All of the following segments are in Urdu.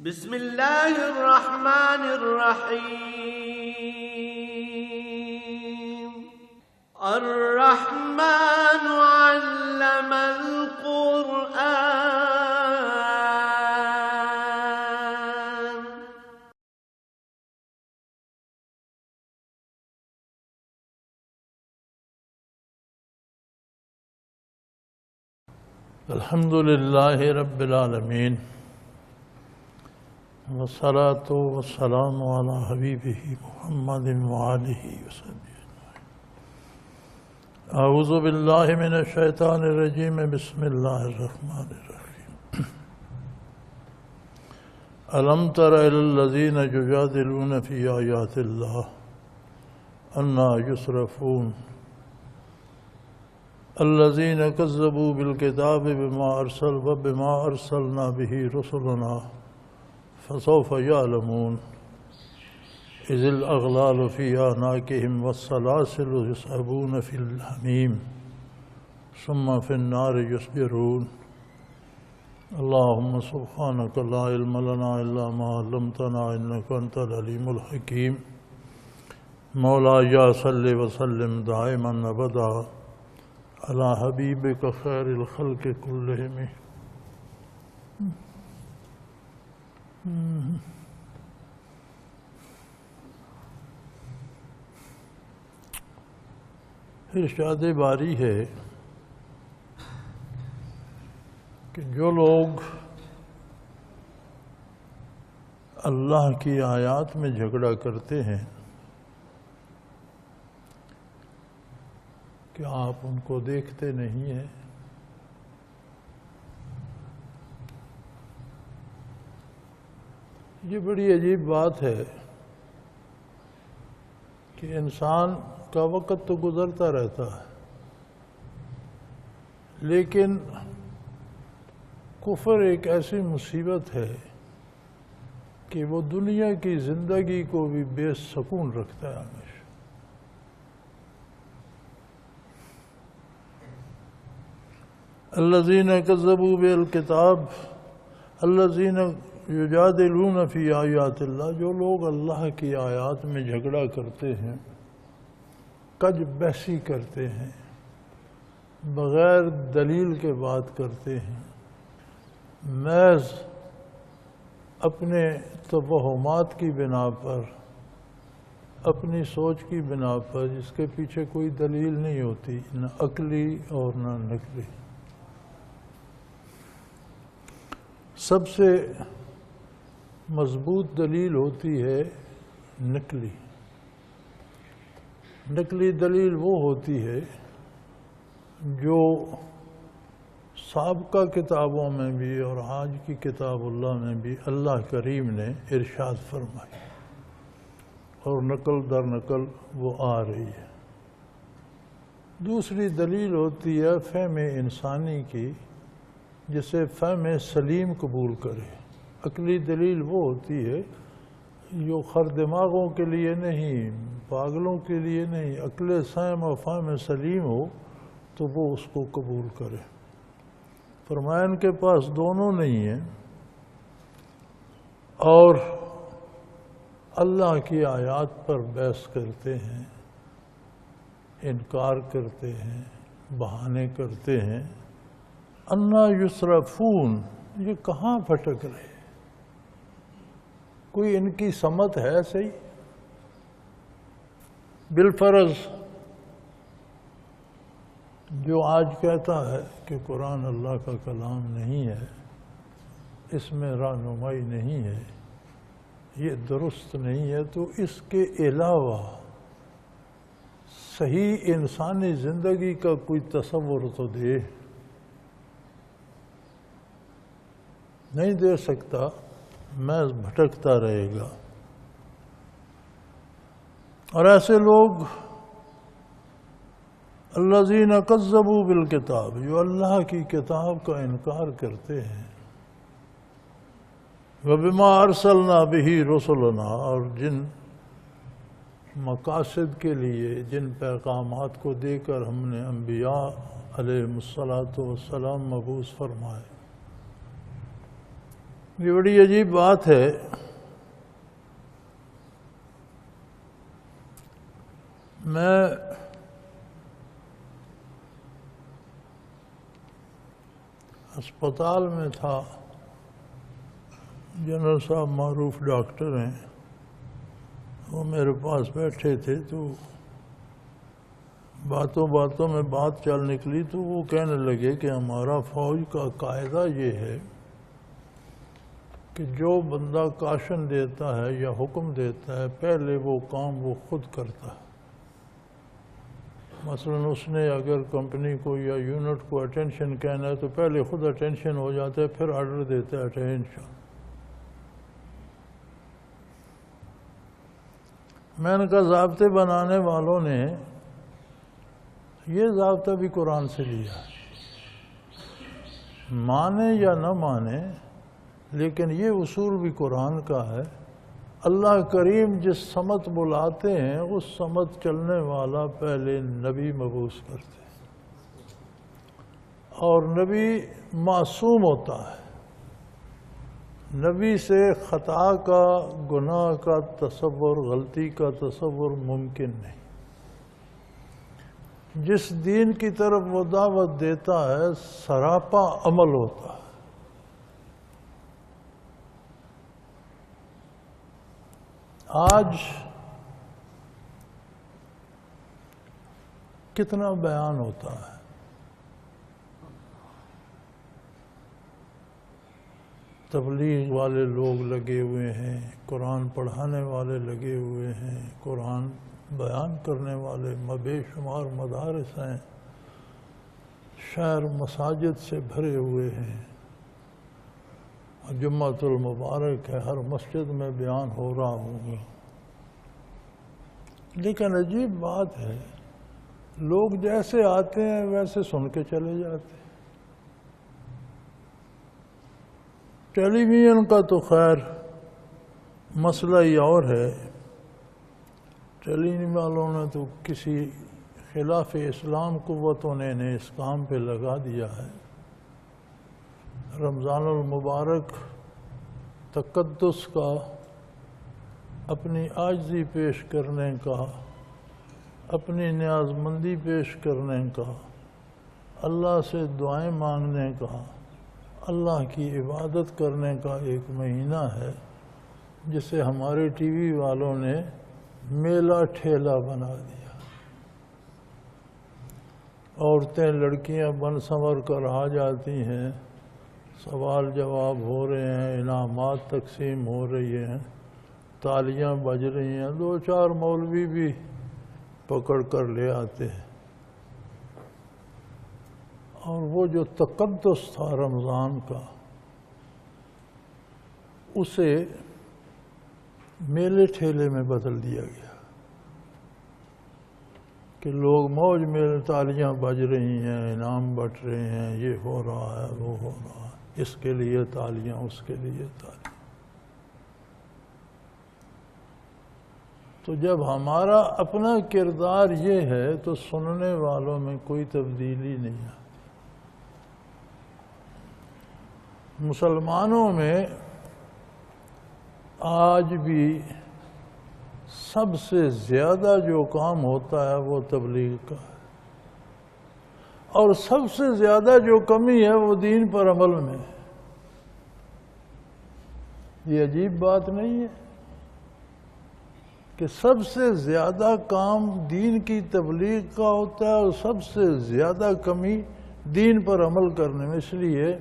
بسم اللہ الرحمن الرحیم الرحمن علم القرآن الحمد للہ رب العالمین والصلاة والسلام علی حبیبہ محمد وآلہ وصحبہ اعوذ باللہ من الشیطان الرجیم بسم اللہ الرحمن الرحیم الم تر الی الذین یجادلون فی آیات اللہ انا یصرفون الذین کذبوا بالکتاب بما ارسلنا به رسلنا فسوف يعلمون اذ الاغلال في اعناقهم والسلاسل يسحبون في الحميم ثم في النار يسجرون اللهم سبحانك لا علم لنا الا ما علمتنا انك انت العليم الحكيم مولاي صل وسلم دائما ابدا على حبيبك خير الخلق كلهم ارشاد باری ہے کہ جو لوگ اللہ کی آیات میں جھگڑا کرتے ہیں کہ آپ ان کو دیکھتے نہیں ہیں، یہ بڑی عجیب بات ہے کہ انسان کا وقت تو گزرتا رہتا ہے لیکن کفر ایک ایسی مصیبت ہے کہ وہ دنیا کی زندگی کو بھی بے سکون رکھتا ہے ہمیشہ۔ الذین کذبوا بالکتاب الذین یجادلون فی آیات اللہ، جو لوگ اللہ کی آیات میں جھگڑا کرتے ہیں، کج بحثی کرتے ہیں، بغیر دلیل کے بات کرتے ہیں، محض اپنے توہمات کی بنا پر، اپنی سوچ کی بنا پر، جس کے پیچھے کوئی دلیل نہیں ہوتی، نہ عقلی اور نہ نقلی۔ سب سے مضبوط دلیل ہوتی ہے نقلی۔ نقلی دلیل وہ ہوتی ہے جو سابقہ کتابوں میں بھی اور آج کی کتاب اللہ میں بھی اللہ کریم نے ارشاد فرمائی اور نقل در نقل وہ آ رہی ہے۔ دوسری دلیل ہوتی ہے فہم انسانی کی، جسے فہم سلیم قبول کرے۔ عقلی دلیل وہ ہوتی ہے جو خر دماغوں کے لیے نہیں، پاگلوں کے لیے نہیں، عقل سیم اور فہم سلیم ہو تو وہ اس کو قبول کرے۔ فرمایا ان کے پاس دونوں نہیں ہیں اور اللہ کی آیات پر بحث کرتے ہیں، انکار کرتے ہیں، بہانے کرتے ہیں۔ انا یصرفون، یہ کہاں بھٹک رہے؟ کوئی ان کی سمت ہے صحیح؟ بالفرض جو آج کہتا ہے کہ قرآن اللہ کا کلام نہیں ہے، اس میں رہنمائی نہیں ہے، یہ درست نہیں ہے، تو اس کے علاوہ صحیح انسانی زندگی کا کوئی تصور تو دے، نہیں دے سکتا، محض بھٹکتا رہے گا۔ اور ایسے لوگ الذین کذبوا بالکتاب، جو اللہ کی کتاب کا انکار کرتے ہیں، وبما ارسلنا بہ رسلنا، اور جن مقاصد کے لیے، جن پیغامات کو دے کر ہم نے انبیاء علیہم الصلاۃ والسلام مبعوث فرمائے، یہ بڑی عجیب بات ہے. میں اسپتال میں تھا. جنرل صاحب معروف ڈاکٹر ہیں، وہ میرے پاس بیٹھے تھے، تو باتوں باتوں میں بات چل نکلی تو وہ کہنے لگے کہ ہمارا فوج کا قاعدہ یہ ہے کہ جو بندہ کاشن دیتا ہے یا حکم دیتا ہے پہلے وہ کام وہ خود کرتا ہے. مثلا اس نے اگر کمپنی کو یا یونٹ کو اٹینشن کہنا ہے تو پہلے خود اٹینشن ہو جاتا ہے، پھر آرڈر دیتا ہے اٹینشن. میں نے کہا ضابطے بنانے والوں نے یہ ضابطہ بھی قرآن سے لیا ہے، مانے یا نہ مانے لیکن یہ اصول بھی قرآن کا ہے. اللہ کریم جس سمت بلاتے ہیں اس سمت چلنے والا پہلے نبی مبعوث کرتے ہیں، اور نبی معصوم ہوتا ہے. نبی سے خطا کا، گناہ کا تصور، غلطی کا تصور ممکن نہیں. جس دین کی طرف وہ دعوت دیتا ہے سراپا عمل ہوتا ہے. آج کتنا بیان ہوتا ہے، تبلیغ والے لوگ لگے ہوئے ہیں، قرآن پڑھانے والے لگے ہوئے ہیں، قرآن بیان کرنے والے بے شمار مدارس ہیں، شہر مساجد سے بھرے ہوئے ہیں. جمعۃ المبارک ہے، ہر مسجد میں بیان ہو رہا ہوگا. لیکن عجیب بات ہے، لوگ جیسے آتے ہیں ویسے سن کے چلے جاتے ہیں. ٹیلی ویژن کا تو خیر مسئلہ ہی اور ہے. ٹیلی ویژن والوں نے تو کسی خلاف اسلام قوتوں نے انہیں اس کام پہ لگا دیا ہے. رمضان المبارک تقدس کا، اپنی عاجزی پیش کرنے کا، اپنی نیاز مندی پیش کرنے کا، اللہ سے دعائیں مانگنے کا، اللہ کی عبادت کرنے کا ایک مہینہ ہے جسے ہمارے ٹی وی والوں نے میلہ ٹھیلا بنا دیا. عورتیں لڑکیاں بن سنور کر آ جاتی ہیں، سوال جواب ہو رہے ہیں، انعامات تقسیم ہو رہی ہیں، تالیاں بج رہی ہیں، 2-4 مولوی بھی پکڑ کر لے آتے ہیں. اور وہ جو تقدس تھا رمضان کا، اسے میلے ٹھیلے میں بدل دیا گیا کہ لوگ موج میں تالیاں بج رہی ہیں، انعام بٹ رہے ہیں، یہ ہو رہا ہے، وہ ہو رہا ہے، اس کے لیے تالیاں، اس کے لیے تالیاں. تو جب ہمارا اپنا کردار یہ ہے تو سننے والوں میں کوئی تبدیلی نہیں ہے. مسلمانوں میں آج بھی سب سے زیادہ جو کام ہوتا ہے وہ تبلیغ کا ہے، اور سب سے زیادہ جو کمی ہے وہ دین پر عمل میں. یہ عجیب بات نہیں ہے کہ سب سے زیادہ کام دین کی تبلیغ کا ہوتا ہے اور سب سے زیادہ کمی دین پر عمل کرنے میں. اس لیے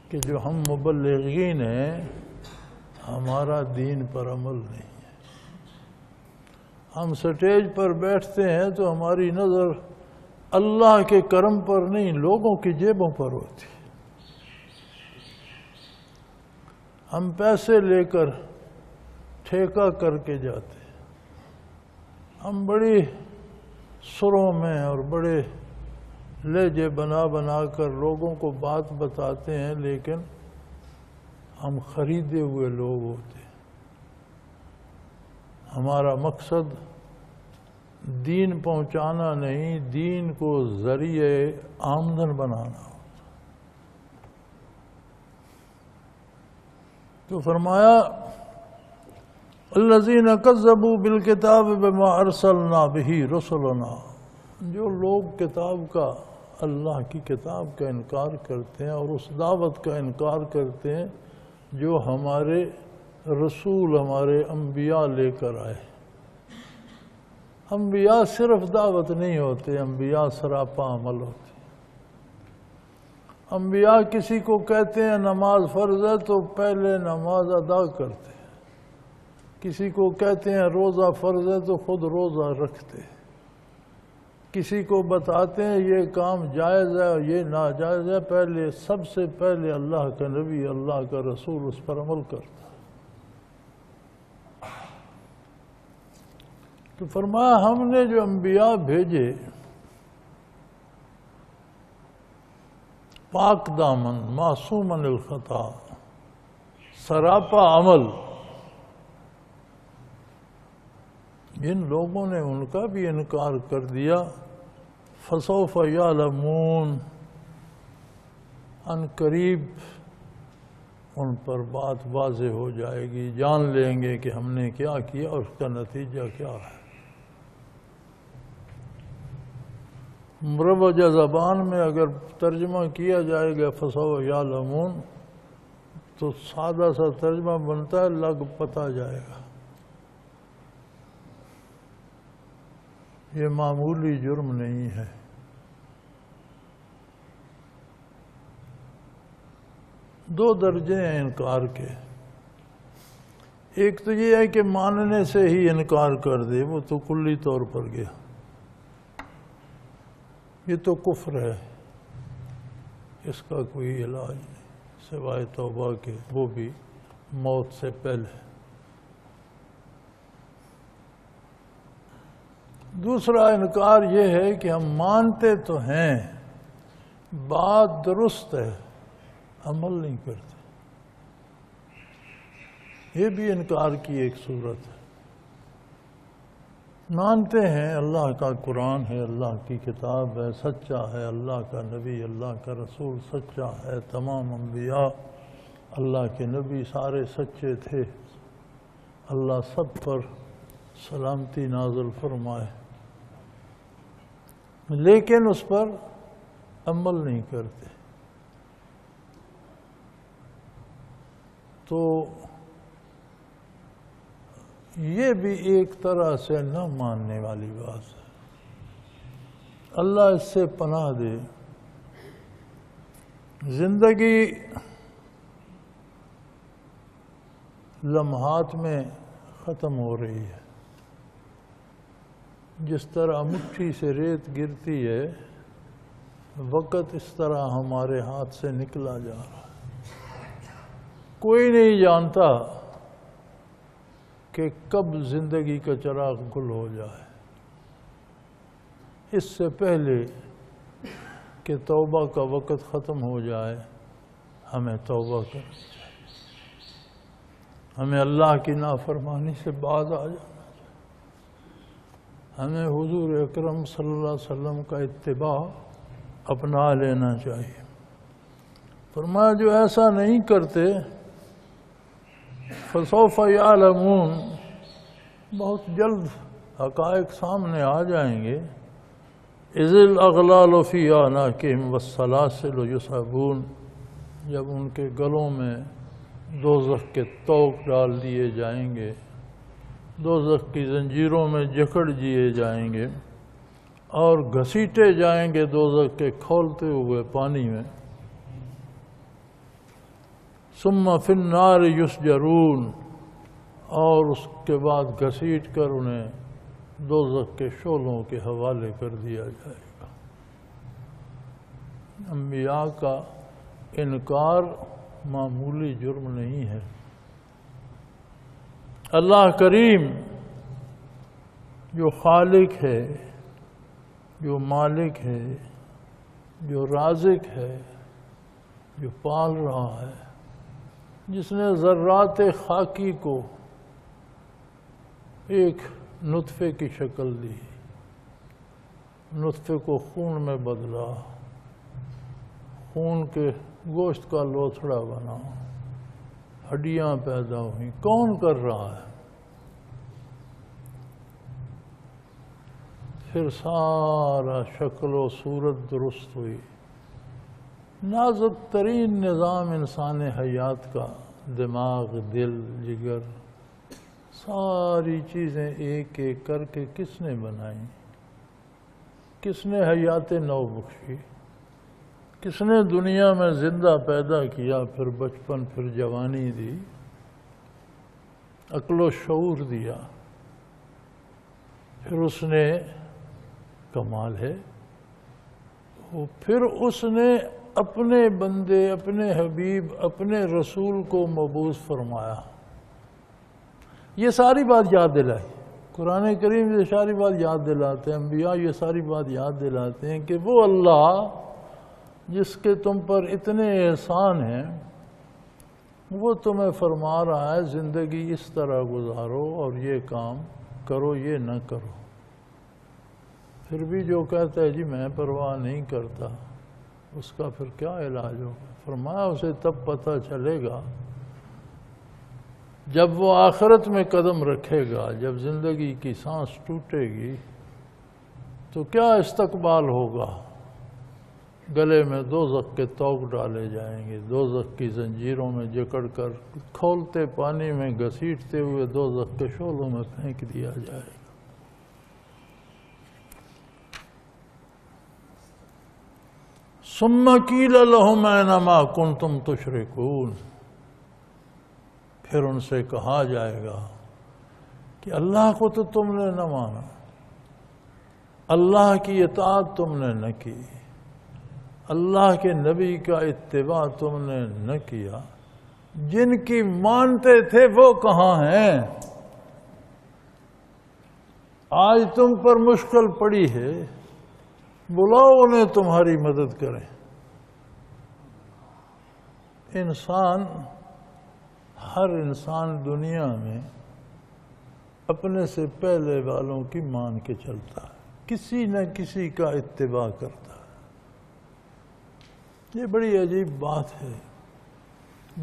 کہ جو ہم مبلغین ہیں ہمارا دین پر عمل نہیں ہے. ہم سٹیج پر بیٹھتے ہیں تو ہماری نظر اللہ کے کرم پر نہیں، لوگوں کی جیبوں پر ہوتی. ہم پیسے لے کر ٹھیکہ کر کے جاتے ہیں. ہم بڑی سروں میں اور بڑے لہجے بنا بنا کر لوگوں کو بات بتاتے ہیں، لیکن ہم خریدے ہوئے لوگ ہوتے ہیں. ہمارا مقصد دین پہنچانا نہیں، دین کو ذریعہ آمدن بنانا. تو فرمایا الذین کذبوا بالکتاب بما ارسلنا بہ رسلنا، جو لوگ کتاب کا، اللہ کی کتاب کا انکار کرتے ہیں اور اس دعوت کا انکار کرتے ہیں جو ہمارے رسول، ہمارے انبیاء لے کر آئے۔ انبیاء صرف دعوت نہیں ہوتے، انبیاء سراپا عمل ہوتے۔ انبیاء کسی کو کہتے ہیں نماز فرض ہے تو پہلے نماز ادا کرتے ہیں، کسی کو کہتے ہیں روزہ فرض ہے تو خود روزہ رکھتے ہیں، کسی کو بتاتے ہیں یہ کام جائز ہے اور یہ ناجائز ہے، پہلے سب سے پہلے اللہ کا نبی، اللہ کا رسول اس پر عمل کرتا۔ تو فرمایا ہم نے جو انبیاء بھیجے پاک دامن، معصوم عن الخطا، سراپا عمل، جن لوگوں نے ان کا بھی انکار کر دیا، فسوف یعلمون، ان قریب ان پر بات واضح ہو جائے گی، جان لیں گے کہ ہم نے کیا کیا اور اس کا نتیجہ کیا ہے۔ مروجہ زبان میں اگر ترجمہ کیا جائے گا فسوف یعلمون تو سادہ سا ترجمہ بنتا ہے لگ پتہ جائے گا۔ یہ معمولی جرم نہیں ہے۔ دو درجے ہیں انکار کے، ایک تو یہ ہے کہ ماننے سے ہی انکار کر دے، وہ تو کلی طور پر گیا، یہ تو کفر ہے، اس کا کوئی علاج نہیں سوائے توبہ کے، وہ بھی موت سے پہلے۔ دوسرا انکار یہ ہے کہ ہم مانتے تو ہیں، بات درست ہے، عمل نہیں کرتے، یہ بھی انکار کی ایک صورت ہے۔ مانتے ہیں اللہ کا قرآن ہے، اللہ کی کتاب ہے، سچا ہے، اللہ کا نبی، اللہ کا رسول سچا ہے، تمام انبیاء اللہ کے نبی سارے سچے تھے، اللہ سب پر سلامتی نازل فرمائے، لیکن اس پر عمل نہیں کرتے۔ تو یہ بھی ایک طرح سے نہ ماننے والی بات ہے، اللہ اس سے پناہ دے۔ زندگی لمحات میں ختم ہو رہی ہے، جس طرح مٹھی سے ریت گرتی ہے، وقت اس طرح ہمارے ہاتھ سے نکلا جا رہا ہے۔ کوئی نہیں جانتا کہ کب زندگی کا چراغ گل ہو جائے۔ اس سے پہلے کہ توبہ کا وقت ختم ہو جائے، ہمیں توبہ کرنی چاہیے، ہمیں اللہ کی نافرمانی سے باز آ جانا چاہیے، ہمیں حضور اکرم صلی اللہ علیہ وسلم کا اتباع اپنا لینا چاہیے۔ فرمایا جو ایسا نہیں کرتے فسوف یعلمون، بہت جلد حقائق سامنے آ جائیں گے۔ اذ الاغلال فی اعناقہم والسلاسل یسحبون، جب ان کے گلوں میں دوزخ کے طوق ڈال دیے جائیں گے، دوزخ کی زنجیروں میں جکڑ دیے جائیں گے اور گھسیٹے جائیں گے دوزخ کے کھولتے ہوئے پانی میں۔ ثم فی النار یسجرون، اور اس کے بعد گھسیٹ کر انہیں دوزخ کے شعلوں کے حوالے کر دیا جائے گا۔ انبیاء کا انکار معمولی جرم نہیں ہے۔ اللہ کریم جو خالق ہے، جو مالک ہے، جو رازق ہے، جو پال رہا ہے، جس نے ذرات خاکی کو ایک نطفے کی شکل دی، نطفے کو خون میں بدلا، خون کے گوشت کا لوتھڑا بنا، ہڈیاں پیدا ہوئیں، کون کر رہا ہے؟ پھر سارا شکل و صورت درست ہوئی، نازک ترین نظام انسان حیات کا، دماغ، دل، جگر، ساری چیزیں ایک ایک کر کے کس نے بنائیں؟ کس نے حیات نو بخشی؟ کس نے دنیا میں زندہ پیدا کیا، پھر بچپن، پھر جوانی دی، عقل و شعور دیا؟ پھر اس نے، کمال ہے، پھر اس نے اپنے بندے، اپنے حبیب، اپنے رسول کو مبعوث فرمایا۔ یہ ساری بات یاد دلائی، قرآن کریم یہ ساری بات یاد دلاتے ہیں، انبیاء یہ ساری بات یاد دلاتے ہیں کہ وہ اللہ جس کے تم پر اتنے احسان ہیں، وہ تمہیں فرما رہا ہے زندگی اس طرح گزارو اور یہ کام کرو، یہ نہ کرو۔ پھر بھی جو کہتا ہے جی میں پرواہ نہیں کرتا، اس کا پھر کیا علاج ہوگا؟ فرمایا اسے تب پتہ چلے گا جب وہ آخرت میں قدم رکھے گا، جب زندگی کی سانس ٹوٹے گی تو کیا استقبال ہوگا۔ گلے میں دوزخ کے توق ڈالے جائیں گے، دوزخ کی زنجیروں میں جکڑ کر کھولتے پانی میں گھسیٹتے ہوئے دوزخ کے شعلوں میں پھینک دیا جائے گا۔ ثم قیل لہم این ما کنتم تشرکون، پھر ان سے کہا جائے گا کہ اللہ کو تو تم نے نہ مانا، اللہ کی اطاعت تم نے نہ کی، اللہ کے نبی کا اتباع تم نے نہ کیا، جن کی مانتے تھے وہ کہاں ہیں؟ آج تم پر مشکل پڑی ہے، بلاؤ انہیں تمہاری مدد کریں۔ انسان، ہر انسان دنیا میں اپنے سے پہلے والوں کی مان کے چلتا ہے، کسی نہ کسی کا اتباع کرتا ہے۔ یہ بڑی عجیب بات ہے،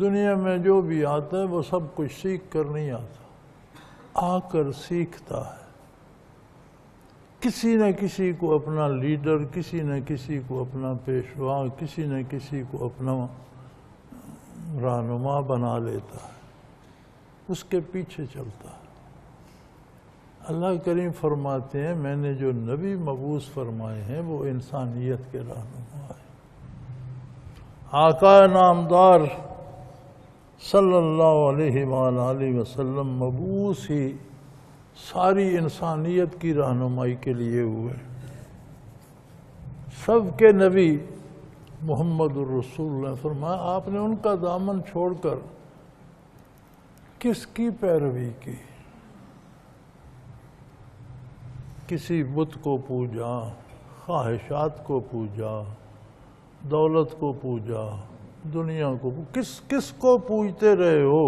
دنیا میں جو بھی آتا ہے وہ سب کچھ سیکھ کر نہیں آتا، آ کر سیکھتا ہے۔ کسی نہ کسی کو اپنا لیڈر، کسی نہ کسی کو اپنا پیشوا، کسی نہ کسی کو اپنا رہنما بنا لیتا ہے، اس کے پیچھے چلتا ہے۔ اللہ کریم فرماتے ہیں میں نے جو نبی مبعوث فرمائے ہیں وہ انسانیت کے رہنما ہیں۔ آقا نامدار صلی اللہ علیہ وآلہ وسلم مبعوث ہی ساری انسانیت کی رہنمائی کے لیے ہوئے۔ سب کے نبی محمد الرسول اللہ فرمایا آپ نے ان کا دامن چھوڑ کر کس کی پیروی کی؟ کسی بت کو پوجا، خواہشات کو پوجا، دولت کو پوجا، دنیا کو کس کو پوجتے رہے ہو؟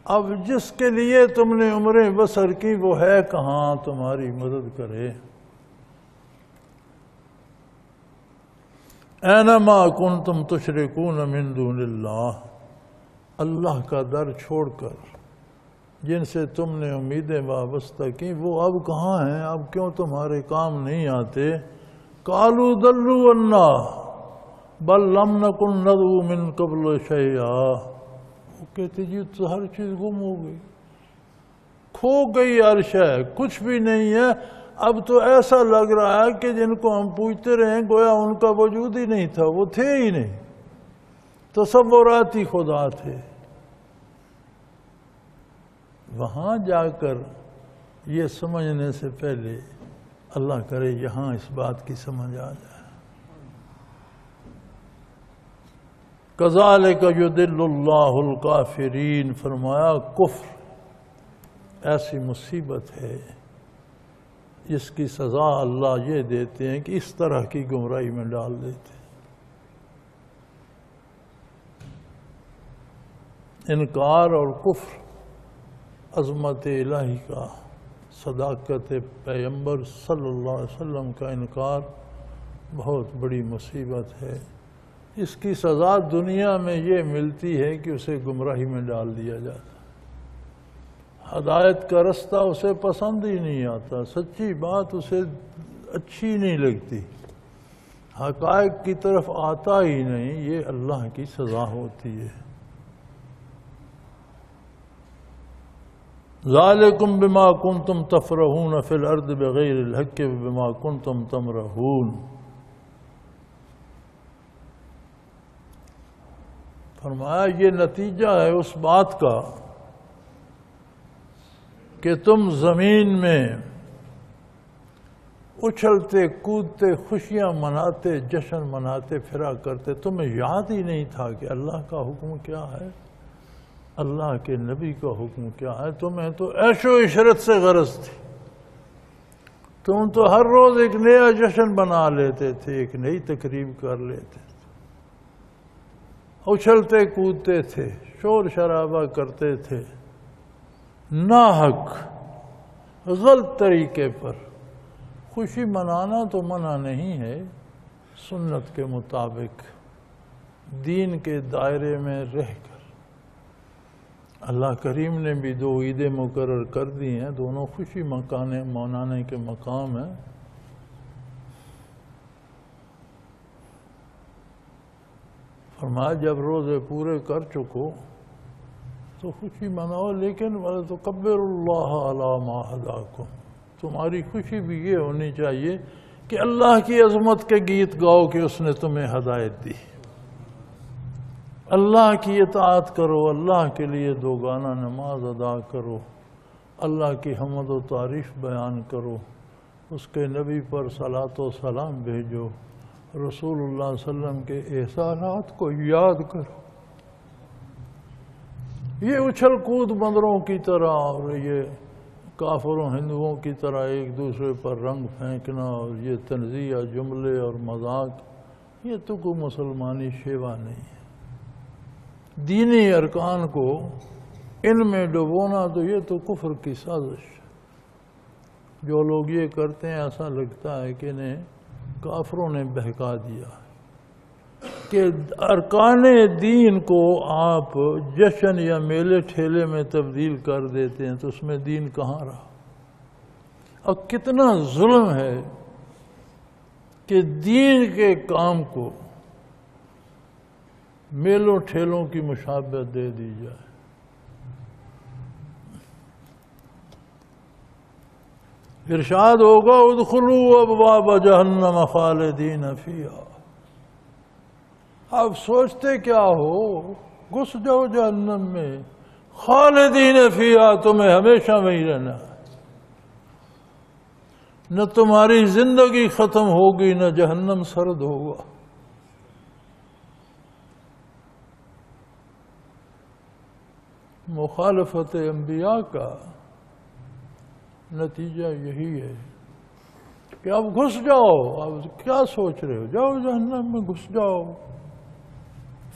اب جس کے لیے تم نے عمریں بسر کی وہ ہے کہاں تمہاری مدد کرے؟ اینما کنتم تشرکون من دون اللہ، اللہ کا در چھوڑ کر جن سے تم نے امیدیں وابستہ کی وہ اب کہاں ہیں؟ اب کیوں تمہارے کام نہیں آتے؟ قالوا ضلوا عنا بل لم نکن ندعو من قبل شیئا، وہ کہتے جی تو ہر چیز گم ہو گئی، کھو گئی ہر شے، کچھ بھی نہیں ہے۔ اب تو ایسا لگ رہا ہے کہ جن کو ہم پوجتے رہے گویا ان کا وجود ہی نہیں تھا، وہ تھے ہی نہیں، تصوراتی خدا تھے۔ وہاں جا کر یہ سمجھنے سے پہلے اللہ کرے یہاں اس بات کی سمجھ آ جائے۔ کذالک یضل اللہ الکافرین، فرمایا کفر ایسی مصیبت ہے جس کی سزا اللہ یہ دیتے ہیں کہ اس طرح کی گمراہی میں ڈال دیتے ہیں۔ انکار اور کفر عظمت الہی کا، صداقت پیغمبر صلی اللہ علیہ وسلم کا انکار بہت بڑی مصیبت ہے۔ اس کی سزا دنیا میں یہ ملتی ہے کہ اسے گمراہی میں ڈال دیا جاتا، ہدایت کا رستہ اسے پسند ہی نہیں آتا، سچی بات اسے اچھی نہیں لگتی، حقائق کی طرف آتا ہی نہیں، یہ اللہ کی سزا ہوتی ہے۔ ذالکم بما کنتم تفرحون فی الارض بغیر الحق بما کنتم تمرحون۔ فرمایا یہ نتیجہ ہے اس بات کا کہ تم زمین میں اچھلتے کودتے خوشیاں مناتے جشن مناتے پھرا کرتے، تمہیں یاد ہی نہیں تھا کہ اللہ کا حکم کیا ہے، اللہ کے نبی کا حکم کیا ہے۔ تمہیں تو عیش و عشرت سے غرض تھی، تم تو ہر روز ایک نیا جشن بنا لیتے تھے، ایک نئی تقریب کر لیتے تھے، اچھلتے کودتے تھے، شور شرابہ کرتے تھے، ناحق غلط طریقے پر۔ خوشی منانا تو منع نہیں ہے، سنت کے مطابق دین کے دائرے میں رہ کر۔ اللہ کریم نے بھی 2 عیدیں مقرر کر دی ہیں، دونوں خوشی منانے کے مقام ہیں۔ فرمایا جب روزے پورے کر چکو تو خوشی مناؤ، لیکن وَلَتُكَبِّرُوا اللَّهَ عَلَى مَا هَدَاكُمْ، تمہاری خوشی بھی یہ ہونی چاہیے کہ اللہ کی عظمت کے گیت گاؤ کہ اس نے تمہیں ہدایت دی، اللہ کی اطاعت کرو، اللہ کے لیے 2 گانا نماز ادا کرو، اللہ کی حمد و تعریف بیان کرو، اس کے نبی پر صلاۃ و سلام بھیجو، رسول اللہ صلی اللہ علیہ وسلم کے احسانات کو یاد کرو۔ یہ اچھل کود بندروں کی طرح اور یہ کافروں ہندوؤں کی طرح ایک دوسرے پر رنگ پھینکنا اور یہ تنزیہ جملے اور مذاق، یہ تو کوئی مسلمانی شیوا نہیں ہے۔ دینی ارکان کو ان میں ڈبونا تو یہ تو کفر کی سازش ہے۔ جو لوگ یہ کرتے ہیں ایسا لگتا ہے کہ انہیں کافروں نے بہکا دیا کہ ارکان دین کو آپ جشن یا میلے ٹھیلے میں تبدیل کر دیتے ہیں، تو اس میں دین کہاں رہا؟ اور کتنا ظلم ہے کہ دین کے کام کو میلوں ٹھیلوں کی مشابہت دے دی جائے۔ ارشاد ہوگا ادخلوا ابواب جہنم خالدین فیہا، آپ سوچتے کیا ہو؟ گھس جاؤ جہنم میں، خالدین فیہا، تمہیں ہمیشہ وہیں رہنا ہے، نہ تمہاری زندگی ختم ہوگی نہ جہنم سرد ہوگا۔ مخالفت انبیاء کا نتیجہ یہی ہے کہ اب گھس جاؤ، اب کیا سوچ رہے ہو؟ جاؤ جہنم میں گھس جاؤ۔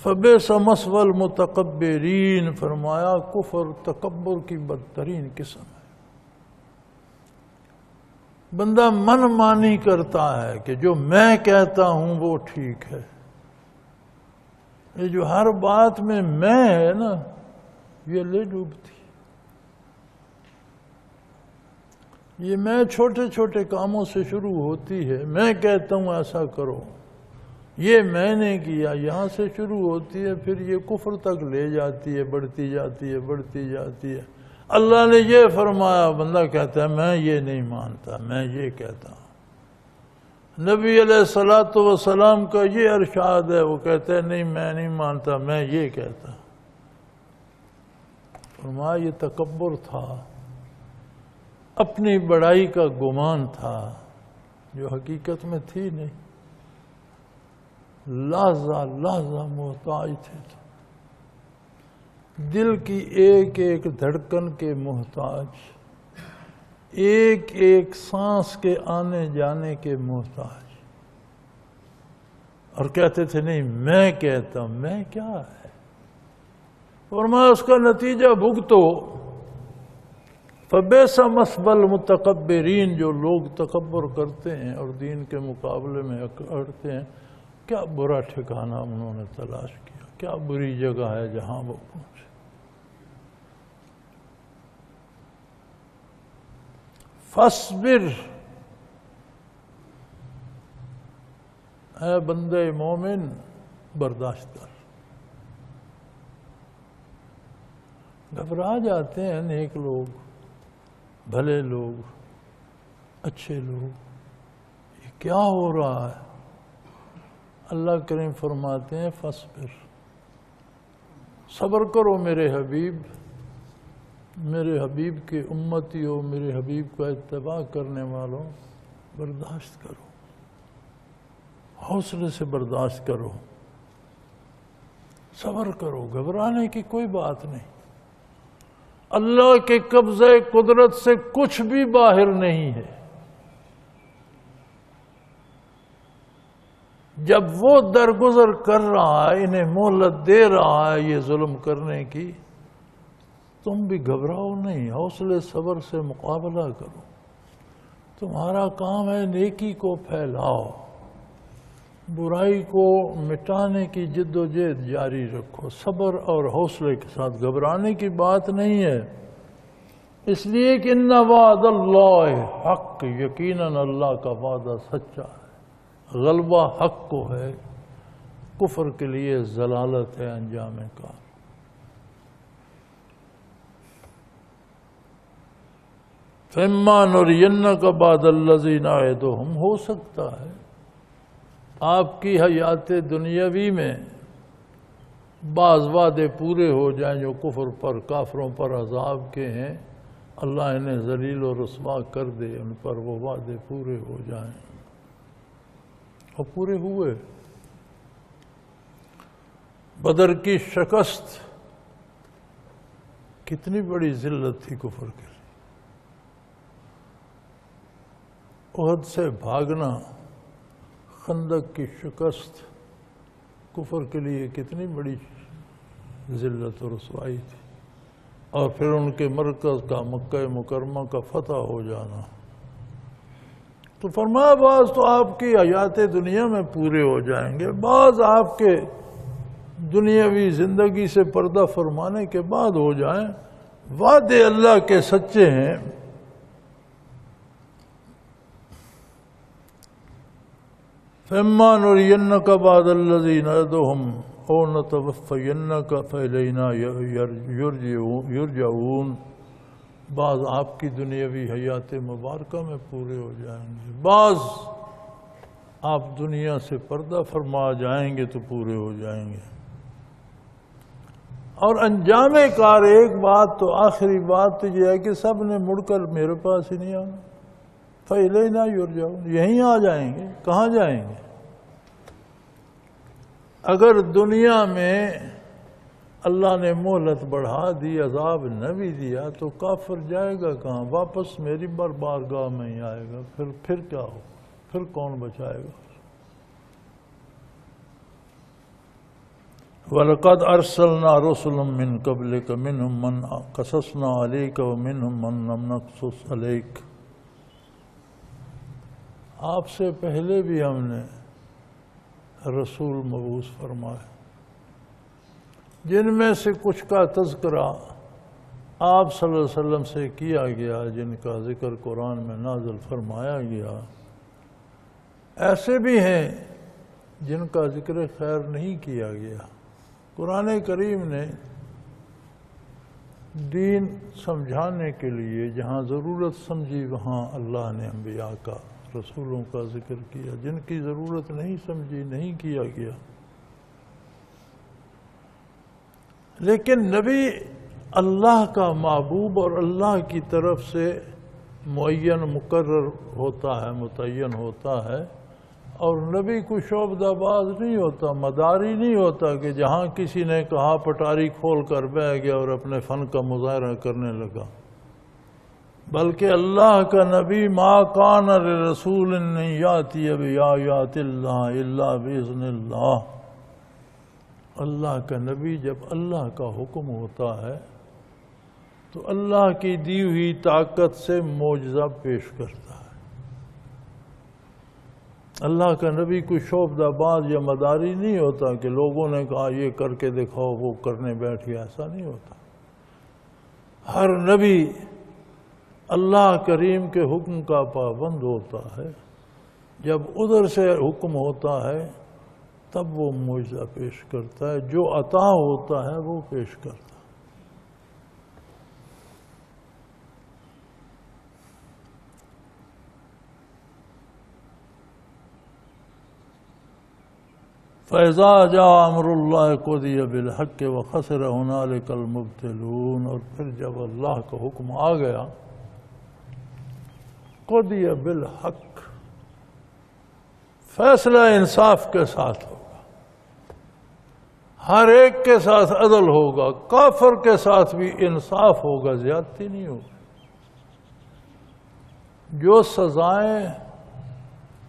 فَبِئْسَ مَثْوَى الْمُتَكَبِّرِينَ، فرمایا کفر تکبر کی بدترین قسم ہے۔ بندہ من مانی کرتا ہے کہ جو میں کہتا ہوں وہ ٹھیک ہے۔ یہ جو ہر بات میں میں ہے نا، یہ لے ڈوبتی۔ یہ میں چھوٹے چھوٹے کاموں سے شروع ہوتی ہے، میں کہتا ہوں ایسا کرو، یہ میں نے کیا، یہاں سے شروع ہوتی ہے، پھر یہ کفر تک لے جاتی ہے، بڑھتی جاتی ہے، بڑھتی جاتی ہے۔ اللہ نے یہ فرمایا، بندہ کہتا ہے میں یہ نہیں مانتا، میں یہ کہتا ہوں۔ نبی علیہ السلام کا یہ ارشاد ہے، وہ کہتے ہیں نہیں میں نہیں مانتا، میں یہ کہتا ہوں۔ فرمایا یہ تکبر تھا، اپنی بڑائی کا گمان تھا جو حقیقت میں تھی نہیں۔ لحظہ لحظہ محتاج تھے، دل کی ایک ایک دھڑکن کے محتاج، ایک ایک سانس کے آنے جانے کے محتاج، اور کہتے تھے نہیں میں کہتا ہوں، میں کیا ہے؟ فرمایا اس کا نتیجہ بھگتو۔ فَبِئْسَ مَثْوَى الْمُتَكَبِّرِينَ، جو لوگ تکبر کرتے ہیں اور دین کے مقابلے میں اڑتے ہیں، کیا برا ٹھکانہ انہوں نے تلاش کیا، کیا بری جگہ ہے جہاں وہ پہنچے۔ فاصبر، اے بندے مومن برداشت کر۔ گھبرا جاتے ہیں نیک لوگ، بھلے لوگ، اچھے لوگ، یہ کیا ہو رہا ہے؟ اللہ کریم فرماتے ہیں فاصبر، صبر کرو میرے حبیب، میرے حبیب کے امتی ہو، میرے حبیب کا اتباع کرنے والوں، برداشت کرو، حوصلے سے برداشت کرو، صبر کرو، گھبرانے کی کوئی بات نہیں۔ اللہ کے قبضے قدرت سے کچھ بھی باہر نہیں ہے۔ جب وہ درگزر کر رہا ہے، انہیں مہلت دے رہا ہے یہ ظلم کرنے کی، تم بھی گھبراؤ نہیں، حوصلے صبر سے مقابلہ کرو۔ تمہارا کام ہے نیکی کو پھیلاؤ، برائی کو مٹانے کی جد و جہد جاری رکھو، صبر اور حوصلے کے ساتھ، گھبرانے کی بات نہیں ہے۔ اس لیے کہ ان وعد اللہ حق، یقیناً اللہ کا وعدہ سچا ہے، غلبہ حق کو ہے، کفر کے لیے ضلالت ہے انجام کار۔ فَإِمَّا نُرِيَنَّكَ بَعْضَ الَّذِي نَعِدُهُمْ، ہو سکتا ہے آپ کی حیات دنیاوی میں بعض وعدے پورے ہو جائیں جو کفر پر، کافروں پر عذاب کے ہیں، اللہ انہیں ذلیل و رسوا کر دے، ان پر وہ وعدے پورے ہو جائیں، اور پورے ہوئے۔ بدر کی شکست کتنی بڑی ذلت تھی کفر کے لیے، احد سے بھاگنا، خندق کی شکست کفر کے لیے کتنی بڑی ذلت و رسوائی تھی، اور پھر ان کے مرکز کا مکہ مکرمہ کا فتح ہو جانا۔ تو فرمایا بعض تو آپ کی حیات دنیا میں پورے ہو جائیں گے، بعض آپ کے دنیاوی زندگی سے پردہ فرمانے کے بعد ہو جائیں، وعدے اللہ کے سچے ہیں۔ فَإِمَّا نُرِيَنَّكَ بَعْضَ الَّذِي نَعِدُهُمْ أَوْ نَتَوَفَّيَنَّكَ فَإِلَيْنَا يُرْجَعُونَ، بعض آپ کی دنیاوی حیات مبارکہ میں پورے ہو جائیں گے، بعض آپ دنیا سے پردہ فرما جائیں گے تو پورے ہو جائیں گے۔ اور انجام کار ایک بات تو، آخری بات تو یہ ہے کہ سب نے مڑ کر میرے پاس ہی نہیں آنا، فَإِلَيْنَا يُرْجَعُونَ، یہیں آ جائیں گے، کہاں جائیں گے؟ اگر دنیا میں اللہ نے مہلت بڑھا دی، عذاب نہ بھی دیا، تو کافر جائے گا کہاں؟ واپس میری بارگاہ میں ہی آئے گا، پھر کیا ہو؟ پھر کون بچائے گا؟ وَلَقَدْ أَرْسَلْنَا رُسُلًا مِّن قَبْلِكَ مِنْهُمْ مَنْ قَصَصْنَا عَلَيْكَ وَمِنْهُمْ مَنْ لَمْ نَقْصُصْ عَلَيْكَ، آپ سے پہلے بھی ہم نے رسول مبعوث فرمائے، جن میں سے کچھ کا تذکرہ آپ صلی اللہ علیہ وسلم سے کیا گیا، جن کا ذکر قرآن میں نازل فرمایا گیا، ایسے بھی ہیں جن کا ذکر خیر نہیں کیا گیا۔ قرآن کریم نے دین سمجھانے کے لیے جہاں ضرورت سمجھی وہاں اللہ نے انبیاء کا، رسولوں کا ذکر کیا، جن کی ضرورت نہیں سمجھی نہیں کیا گیا۔ لیکن نبی اللہ کا محبوب اور اللہ کی طرف سے معین مقرر ہوتا ہے، متعین ہوتا ہے، اور نبی کوئی شعبدہ باز نہیں ہوتا، مداری نہیں ہوتا کہ جہاں کسی نے کہا پٹاری کھول کر بیٹھ گیا اور اپنے فن کا مظاہرہ کرنے لگا، بلکہ اللہ کا نبی ما کان لرسول ان یاتی بآیات اللہ الا باذن اللہ، اللہ کا نبی جب اللہ کا حکم ہوتا ہے تو اللہ کی دی ہوئی طاقت سے معجزہ پیش کرتا ہے۔ اللہ کا نبی کوئی شعبدہ باز یا مداری نہیں ہوتا کہ لوگوں نے کہا یہ کر کے دکھاؤ وہ کرنے بیٹھ گیا، ایسا نہیں ہوتا۔ ہر نبی اللہ کریم کے حکم کا پابند ہوتا ہے، جب ادھر سے حکم ہوتا ہے تب وہ معجزہ پیش کرتا ہے، جو عطا ہوتا ہے وہ پیش کرتا ہے۔ فَإِذَا جَاءَ أَمْرُ اللَّهِ قُضِيَ بِالْحَقِّ وَخَسِرَ هُنَالِكَ الْمُبْطِلُونَ۔ اور پھر جب اللہ کا حکم آ گیا، قُضِيَ بِالْحَقِّ، فیصلہ انصاف کے ساتھ ہوگا، ہر ایک کے ساتھ عدل ہوگا، کافر کے ساتھ بھی انصاف ہوگا، زیادتی نہیں ہوگی۔ جو سزائیں،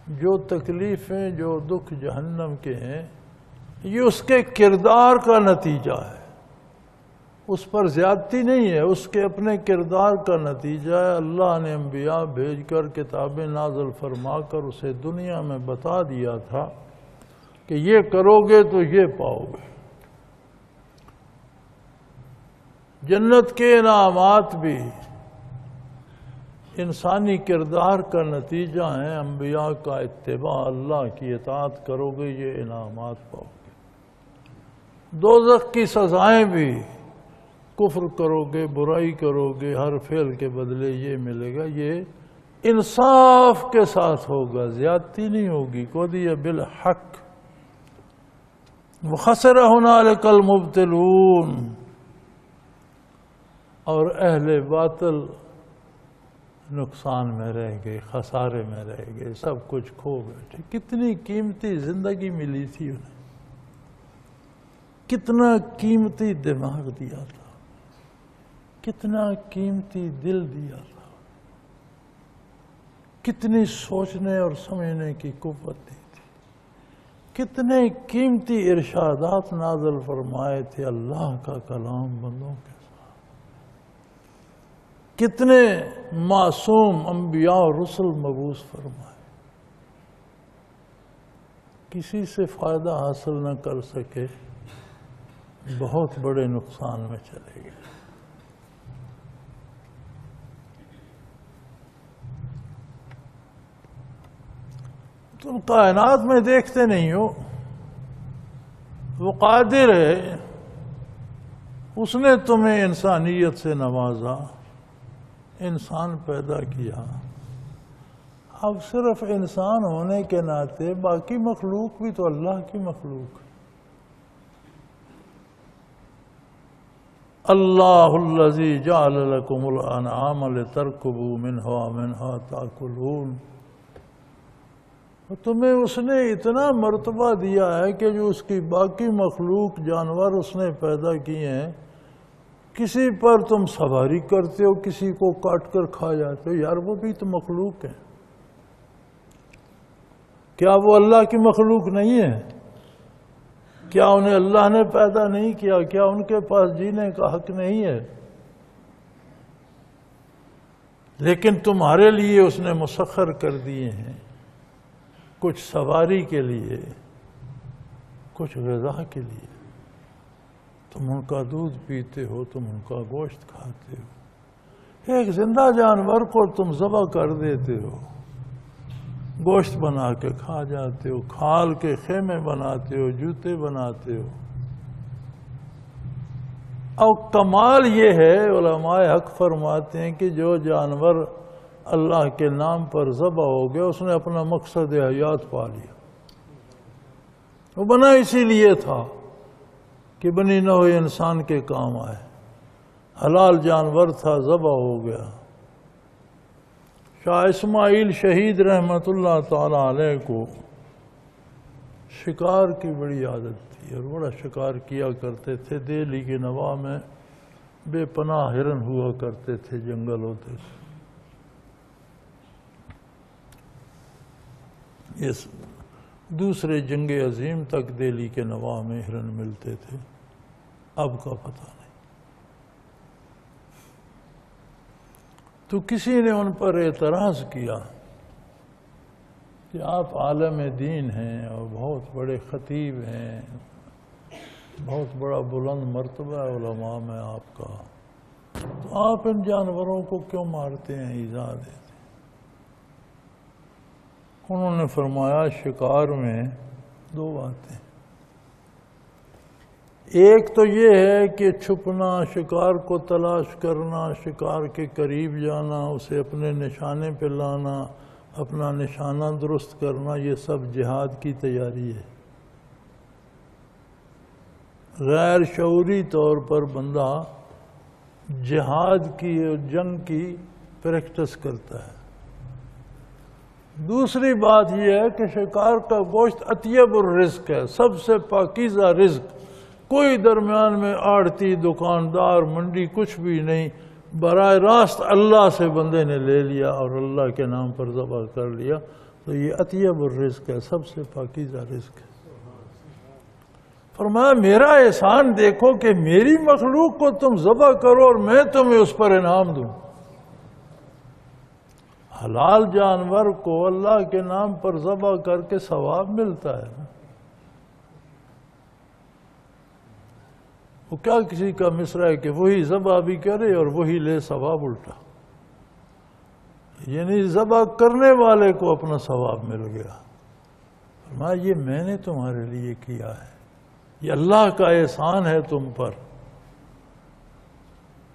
جو تکلیفیں، جو دکھ جہنم کے ہیں، یہ اس کے کردار کا نتیجہ ہے، اس پر زیادتی نہیں ہے، اس کے اپنے کردار کا نتیجہ ہے۔ اللہ نے انبیاء بھیج کر کتابیں نازل فرما کر اسے دنیا میں بتا دیا تھا کہ یہ کرو گے تو یہ پاؤ گے۔ جنت کے انعامات بھی انسانی کردار کا نتیجہ ہیں، انبیاء کا اتباع، اللہ کی اطاعت کرو گے یہ انعامات پاؤ گے۔ دوزخ کی سزائیں بھی، کفر کرو گے، برائی کرو گے، ہر فعل کے بدلے یہ ملے گا، یہ انصاف کے ساتھ ہوگا، زیادتی نہیں ہوگی۔ قُضِیَ بِالْحَقِّ وَخَسِرَ هُنَالِكَ الْمُبْطِلُونَ۔ اور اہل باطل نقصان میں رہ گئے، خسارے میں رہ گئے، سب کچھ کھو بیٹھے۔ کتنی قیمتی زندگی ملی تھی انہیں، کتنا قیمتی دماغ دیا تھا، کتنا قیمتی دل دیا تھا، کتنی سوچنے اور سمجھنے کی قوت دی تھی، کتنے قیمتی ارشادات نازل فرمائے تھے اللہ کا کلام بندوں کے ساتھ، کتنے معصوم انبیاء اور رسل مبعوث فرمائے، کسی سے فائدہ حاصل نہ کر سکے، بہت بڑے نقصان میں چلے گئے۔ تم کائنات میں دیکھتے نہیں ہو، وہ قادر ہے، اس نے تمہیں انسانیت سے نوازا، انسان پیدا کیا، اب صرف انسان ہونے کے ناطے باقی مخلوق بھی تو اللہ کی مخلوق ہے۔ اللہ الذی جعل لکم الانعام لترکبوا منہا ومنہا تاکلون۔ تمہیں اس نے اتنا مرتبہ دیا ہے کہ جو اس کی باقی مخلوق جانور اس نے پیدا کیے ہیں، کسی پر تم سواری کرتے ہو، کسی کو کاٹ کر کھا جاتے ہو، یار وہ بھی تو مخلوق ہے، کیا وہ اللہ کی مخلوق نہیں ہے؟ کیا انہیں اللہ نے پیدا نہیں کیا؟ کیا ان کے پاس جینے کا حق نہیں ہے؟ لیکن تمہارے لیے اس نے مسخر کر دیے ہیں، کچھ سواری کے لیے، کچھ غذا کے لیے۔ تم ان کا دودھ پیتے ہو، تم ان کا گوشت کھاتے ہو، ایک زندہ جانور کو تم ذبح کر دیتے ہو، گوشت بنا کے کھا جاتے ہو، کھال کے خیمے بناتے ہو، جوتے بناتے ہو۔ اور کمال یہ ہے، علماء حق فرماتے ہیں کہ جو جانور اللہ کے نام پر ذبح ہو گیا، اس نے اپنا مقصد حیات پا لیا۔ وہ بنا اسی لیے تھا کہ بنی نوع انسان کے کام آئے، حلال جانور تھا، ذبح ہو گیا۔ شاہ اسماعیل شہید رحمت اللہ تعالی علیہ کو شکار کی بڑی عادت تھی اور بڑا شکار کیا کرتے تھے۔ دہلی کے نواح میں بے پناہ ہرن ہوا کرتے تھے، جنگل ہوتے تھے۔ اس دوسرے جنگ عظیم تک دہلی کے نواح میں ہرن ملتے تھے، اب کا پتہ نہیں۔ تو کسی نے ان پر اعتراض کیا کہ آپ عالم دین ہیں اور بہت بڑے خطیب ہیں، بہت بڑا بلند مرتبہ ہے علماء میں آپ کا، تو آپ ان جانوروں کو کیوں مارتے ہیں، ایذا دیتے ہیں؟ انہوں نے فرمایا شکار میں دو باتیں، ایک تو یہ ہے کہ چھپنا، شکار کو تلاش کرنا، شکار کے قریب جانا، اسے اپنے نشانے پہ لانا، اپنا نشانہ درست کرنا، یہ سب جہاد کی تیاری ہے۔ غیر شعوری طور پر بندہ جہاد کی اور جنگ کی پریکٹس کرتا ہے۔ دوسری بات یہ ہے کہ شکار کا گوشت اطیب الرزق ہے، سب سے پاکیزہ رزق، کوئی درمیان میں آڑتی، دکاندار، منڈی کچھ بھی نہیں، براہ راست اللہ سے بندے نے لے لیا اور اللہ کے نام پر ذبح کر لیا، تو یہ اطیب الرزق ہے، سب سے پاکیزہ رزق ہے۔ فرمایا میرا احسان دیکھو کہ میری مخلوق کو تم ذبح کرو اور میں تمہیں اس پر انعام دوں۔ حلال جانور کو اللہ کے نام پر ذبح کر کے ثواب ملتا ہے۔ وہ کیا کسی کا مصرع ہے کہ وہی ذبح بھی کرے اور وہی لے ثواب الٹا، یعنی ذبح کرنے والے کو اپنا ثواب مل گیا۔ فرمایا یہ میں نے تمہارے لیے کیا ہے، یہ اللہ کا احسان ہے تم پر۔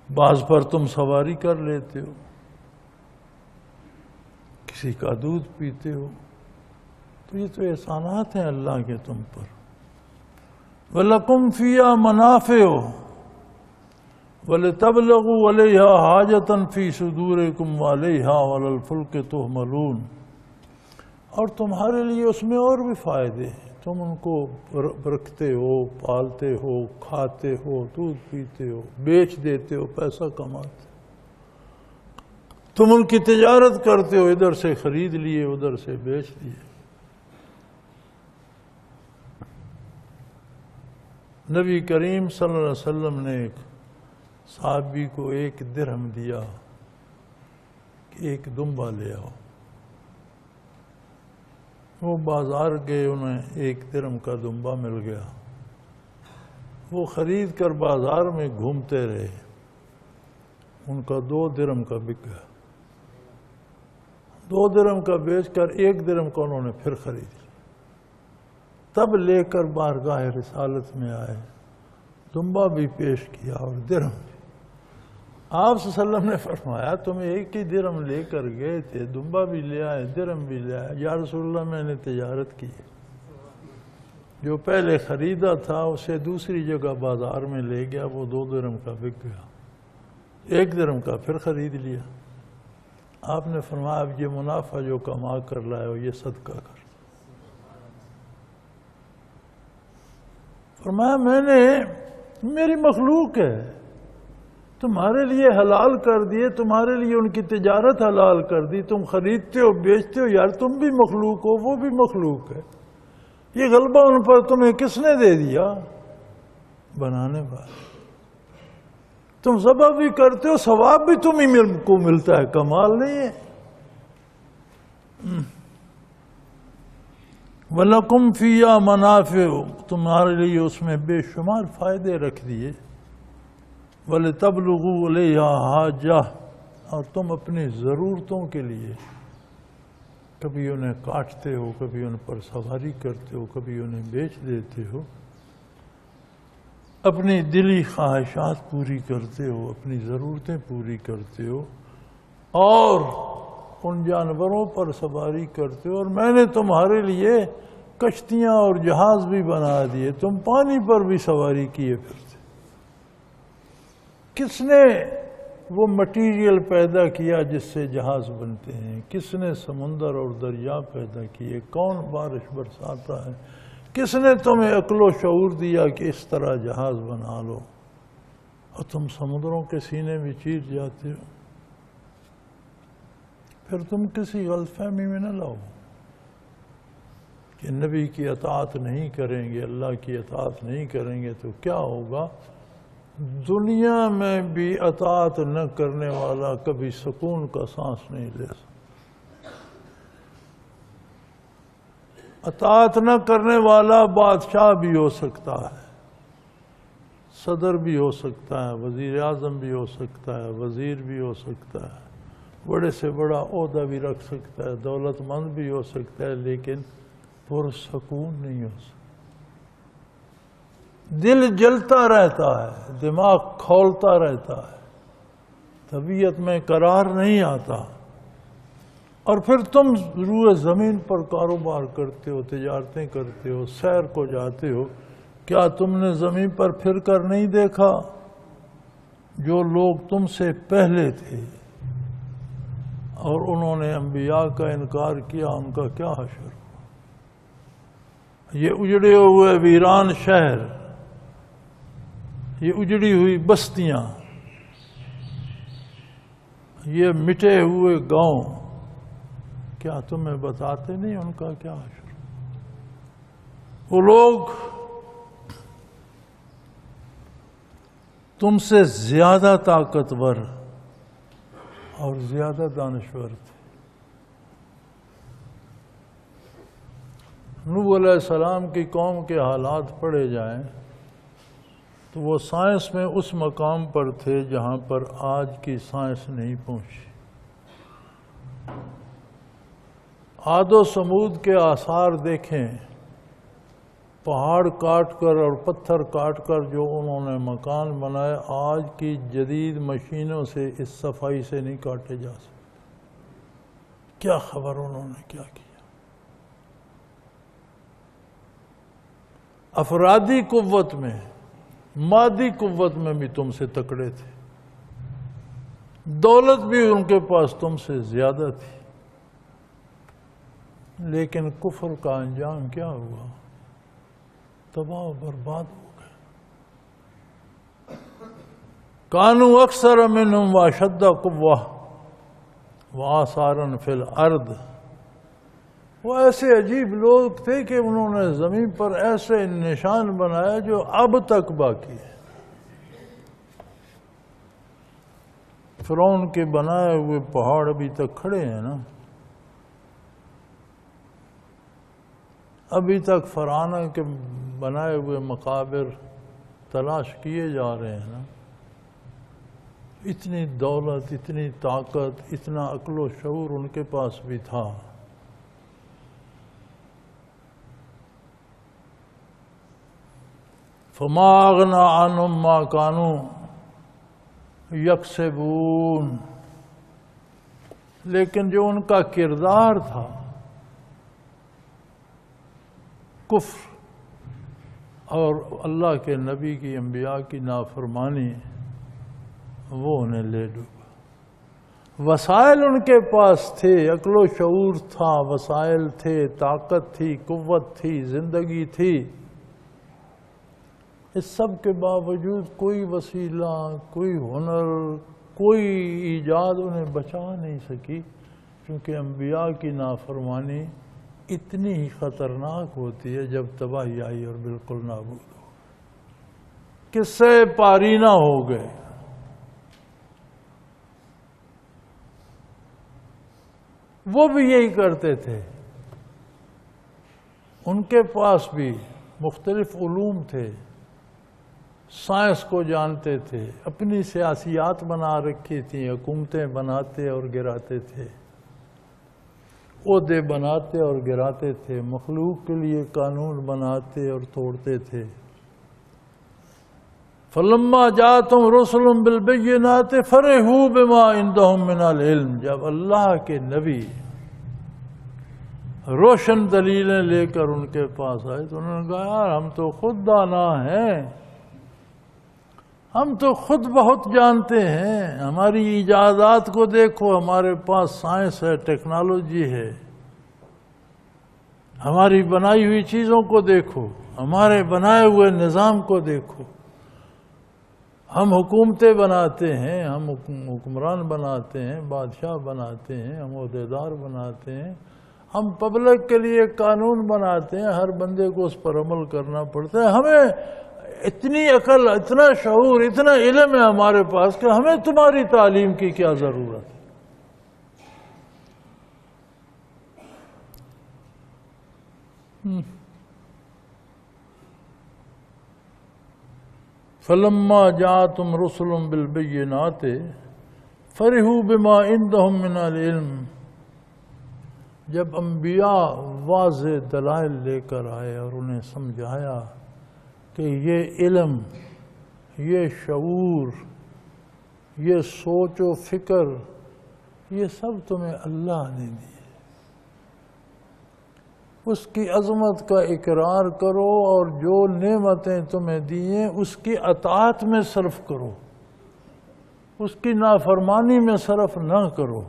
بعض پر تم سواری کر لیتے ہو، کسی کا دودھ پیتے ہو، تو یہ تو احسانات ہیں اللہ کے تم پر۔ وَلَكُمْ فِيهَا مَنَافِعُ وَلِتَبْلَغُوا عَلَيْهَا حَاجَةً فِي صُدُورِكُمْ وَعَلَيْهَا وَعَلَى الْفُلْكِ تُحْمَلُونَ، اور تمہارے لیے اس میں اور بھی فائدے ہیں، تم ان کو رکھتے ہو، پالتے ہو، کھاتے ہو، دودھ پیتے ہو، بیچ دیتے ہو، پیسہ کماتے ہو، تم ان کی تجارت کرتے ہو، ادھر سے خرید لیے ادھر سے بیچ دیے۔ نبی کریم صلی اللہ علیہ وسلم نے ایک صحابی کو 1 درہم دیا کہ 1 دمبا لے آؤ۔ وہ بازار گئے، انہیں 1 درہم کا دمبا مل گیا، وہ خرید کر بازار میں گھومتے رہے، ان کا 2 درہم کا بک گیا، 2 درہم کا بیچ کر 1 درہم کا انہوں نے پھر خرید لیا۔ تب لے کر بارگاہ رسالت میں آئے، دمبا بھی پیش کیا اور درہم بھی۔ آپ صلی اللہ علیہ وسلم نے فرمایا تم 1 ہی درہم لے کر گئے تھے، دمبا بھی لے آئے، درہم بھی لے آئے۔ یا رسول اللہ میں نے تجارت کی، جو پہلے خریدا تھا اسے دوسری جگہ بازار میں لے گیا، وہ 2 درہم کا بک گیا، 1 درہم کا پھر خرید لیا۔ آپ نے فرمایا اب یہ منافع جو کما کر لائے ہو یہ صدقہ کر۔ فرمایا میں نے، میری مخلوق ہے، تمہارے لیے حلال کر دیے، تمہارے لیے ان کی تجارت حلال کر دی، تم خریدتے ہو بیچتے ہو، یار تم بھی مخلوق ہو وہ بھی مخلوق ہے، یہ غلبہ ان پر تمہیں کس نے دے دیا؟ بنانے والے۔ تم ذبح بھی کرتے ہو، ثواب بھی تم ہی کو ملتا ہے، کمال نہیں ہے؟ وَلَكُمْ فِيهَا مَنَافِعُ، تمہارے لیے اس میں بے شمار فائدے رکھ دیے۔ وَلِتَبْلُغُوا عَلَيْهَا حَاجَةً، اور تم اپنی ضرورتوں کے لیے کبھی انہیں کاٹتے ہو، کبھی ان پر سواری کرتے ہو، کبھی انہیں بیچ دیتے ہو، اپنی دلی خواہشات پوری کرتے ہو، اپنی ضرورتیں پوری کرتے ہو، اور ان جانوروں پر سواری کرتے ہو۔ اور میں نے تمہارے لیے کشتیاں اور جہاز بھی بنا دیے، تم پانی پر بھی سواری کیے پھرتے۔ کس نے وہ مٹیریل پیدا کیا جس سے جہاز بنتے ہیں؟ کس نے سمندر اور دریا پیدا کیے؟ کون بارش برساتا ہے؟ کس نے تمہیں عقل و شعور دیا کہ اس طرح جہاز بنا لو، اور تم سمندروں کے سینے میں چیر جاتے ہو؟ پھر تم کسی غلط فہمی میں نہ لاؤ کہ نبی کی اطاعت نہیں کریں گے، اللہ کی اطاعت نہیں کریں گے تو کیا ہوگا؟ دنیا میں بھی اطاعت نہ کرنے والا کبھی سکون کا سانس نہیں لے سکتا۔ اطاعت نہ کرنے والا بادشاہ بھی ہو سکتا ہے، صدر بھی ہو سکتا ہے، وزیر اعظم بھی ہو سکتا ہے، وزیر بھی ہو سکتا ہے، بڑے سے بڑا عہدہ بھی رکھ سکتا ہے، دولت مند بھی ہو سکتا ہے، لیکن پرسکون نہیں ہو سکتا۔ دل جلتا رہتا ہے، دماغ کھولتا رہتا ہے، طبیعت میں قرار نہیں آتا، اور پھر تم روئے زمین پر کاروبار کرتے ہو، تجارتیں کرتے ہو، سیر کو جاتے ہو، کیا تم نے زمین پر پھر کر نہیں دیکھا جو لوگ تم سے پہلے تھے اور انہوں نے انبیاء کا انکار کیا، ان کا کیا حشر ہوا؟ یہ اجڑے ہوئے ویران شہر، یہ اجڑی ہوئی بستیاں، یہ مٹے ہوئے گاؤں، کیا تمہیں بتاتے نہیں ان کا کیا حشر؟ وہ لوگ تم سے زیادہ طاقتور اور زیادہ دانشور تھے۔ نوح علیہ السلام کی قوم کے حالات پڑھے جائیں تو وہ سائنس میں اس مقام پر تھے جہاں پر آج کی سائنس نہیں پہنچی۔ عاد و سمود کے آثار دیکھیں، پہاڑ کاٹ کر اور پتھر کاٹ کر جو انہوں نے مکان بنائے، آج کی جدید مشینوں سے اس صفائی سے نہیں کاٹے جا سکتے۔ کیا خبر انہوں نے کیا کیا؟ افرادی قوت میں، مادی قوت میں بھی تم سے تکڑے تھے، دولت بھی ان کے پاس تم سے زیادہ تھی، لیکن کفر کا انجام کیا ہوا؟ تباہ و برباد ہو گئے۔ کانوا اکثر منہم واشد قوہ وآثارا فی الارض، وہ ایسے عجیب لوگ تھے کہ انہوں نے زمین پر ایسے نشان بنائے جو اب تک باقی ہے۔ فرعون کے بنائے ہوئے پہاڑ ابھی تک کھڑے ہیں نا، ابھی تک فراعنہ کے بنائے ہوئے مقابر تلاش کیے جا رہے ہیں نا۔ اتنی دولت، اتنی طاقت، اتنا عقل و شعور ان کے پاس بھی تھا۔ فما اغنی عنہم ما کانوا یکسبون، لیکن جو ان کا کردار تھا، کفر اور اللہ کے نبی کی، انبیاء کی نافرمانی، وہ انہیں لے ڈوبا۔ وسائل ان کے پاس تھے، عقل و شعور تھا، وسائل تھے، طاقت تھی، قوت تھی، زندگی تھی، اس سب کے باوجود کوئی وسیلہ، کوئی ہنر، کوئی ایجاد انہیں بچا نہیں سکی، کیونکہ انبیاء کی نافرمانی اتنی ہی خطرناک ہوتی ہے جب تباہی آئی اور بالکل نابود ہو، قصے پارینہ ہو گئے۔ وہ بھی یہی کرتے تھے، ان کے پاس بھی مختلف علوم تھے، سائنس کو جانتے تھے، اپنی سیاسیات بنا رکھی تھیں، حکومتیں بناتے اور گراتے تھے، عہدے بناتے اور گراتے تھے، مخلوق کے لیے قانون بناتے اور توڑتے تھے۔ فلما جاءتهم رسل بالبینات فرحوا بما عندهم من العلم، جب اللہ کے نبی روشن دلیلیں لے کر ان کے پاس آئے تو انہوں نے کہا یار ہم تو خود دانا ہیں، ہم تو خود بہت جانتے ہیں، ہماری ایجادات کو دیکھو، ہمارے پاس سائنس ہے، ٹیکنالوجی ہے، ہماری بنائی ہوئی چیزوں کو دیکھو، ہمارے بنائے ہوئے نظام کو دیکھو، ہم حکومتیں بناتے ہیں، ہم حکمران بناتے ہیں، بادشاہ بناتے ہیں، ہم عہدیدار بناتے ہیں، ہم پبلک کے لیے قانون بناتے ہیں، ہر بندے کو اس پر عمل کرنا پڑتا ہے، ہمیں اتنی عقل، اتنا شعور، اتنا علم ہے ہمارے پاس کہ ہمیں تمہاری تعلیم کی کیا ضرورت ہے۔ فلما جاءتهم رسل بالبينات فرحوا بما عندهم من العلم، جب انبیاء واضح دلائل لے کر آئے اور انہیں سمجھایا کہ یہ علم، یہ شعور، یہ سوچ و فکر، یہ سب تمہیں اللہ نے دی، اس کی عظمت کا اقرار کرو اور جو نعمتیں تمہیں دی ہیں اس کی اطاعت میں صرف کرو، اس کی نافرمانی میں صرف نہ کرو۔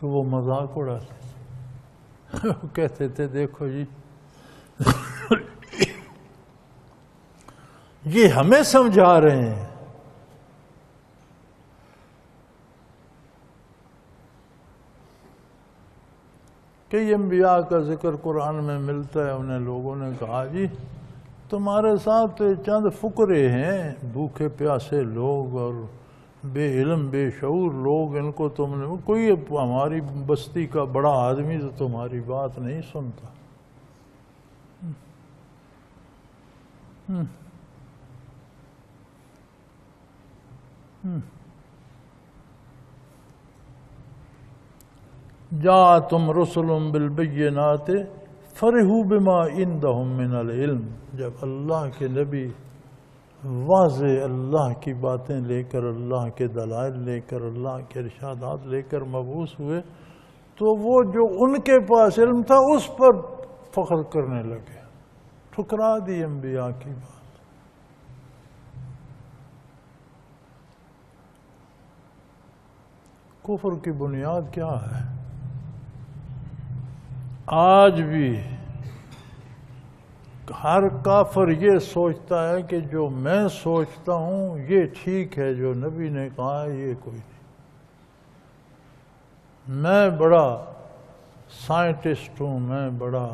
تو وہ مذاق اڑاتے تھے، وہ کہتے تھے دیکھو جی یہ ہمیں سمجھا رہے ہیں، کئی انبیاء کا ذکر قرآن میں ملتا ہے، انہیں لوگوں نے کہا جی تمہارے ساتھ چند فقرے ہیں، بھوکے پیاسے لوگ اور بے علم بے شعور لوگ، ان کو تم نے، کوئی ہماری بستی کا بڑا آدمی تو تمہاری بات نہیں سنتا۔ جاءتهم رسل بالبینات فرحوا بما عندهم من العلم، جب اللہ کے نبی واضح اللہ کی باتیں لے کر، اللہ کے دلائل لے کر، اللہ کے ارشادات لے کر مبعوث ہوئے تو وہ جو ان کے پاس علم تھا اس پر فخر کرنے لگے، ٹھکرا دی انبیاء کی بات۔ کفر کی بنیاد کیا ہے؟ آج بھی ہر کافر یہ سوچتا ہے کہ جو میں سوچتا ہوں یہ ٹھیک ہے، جو نبی نے کہا ہے یہ کوئی نہیں، میں بڑا سائنٹسٹ ہوں، میں بڑا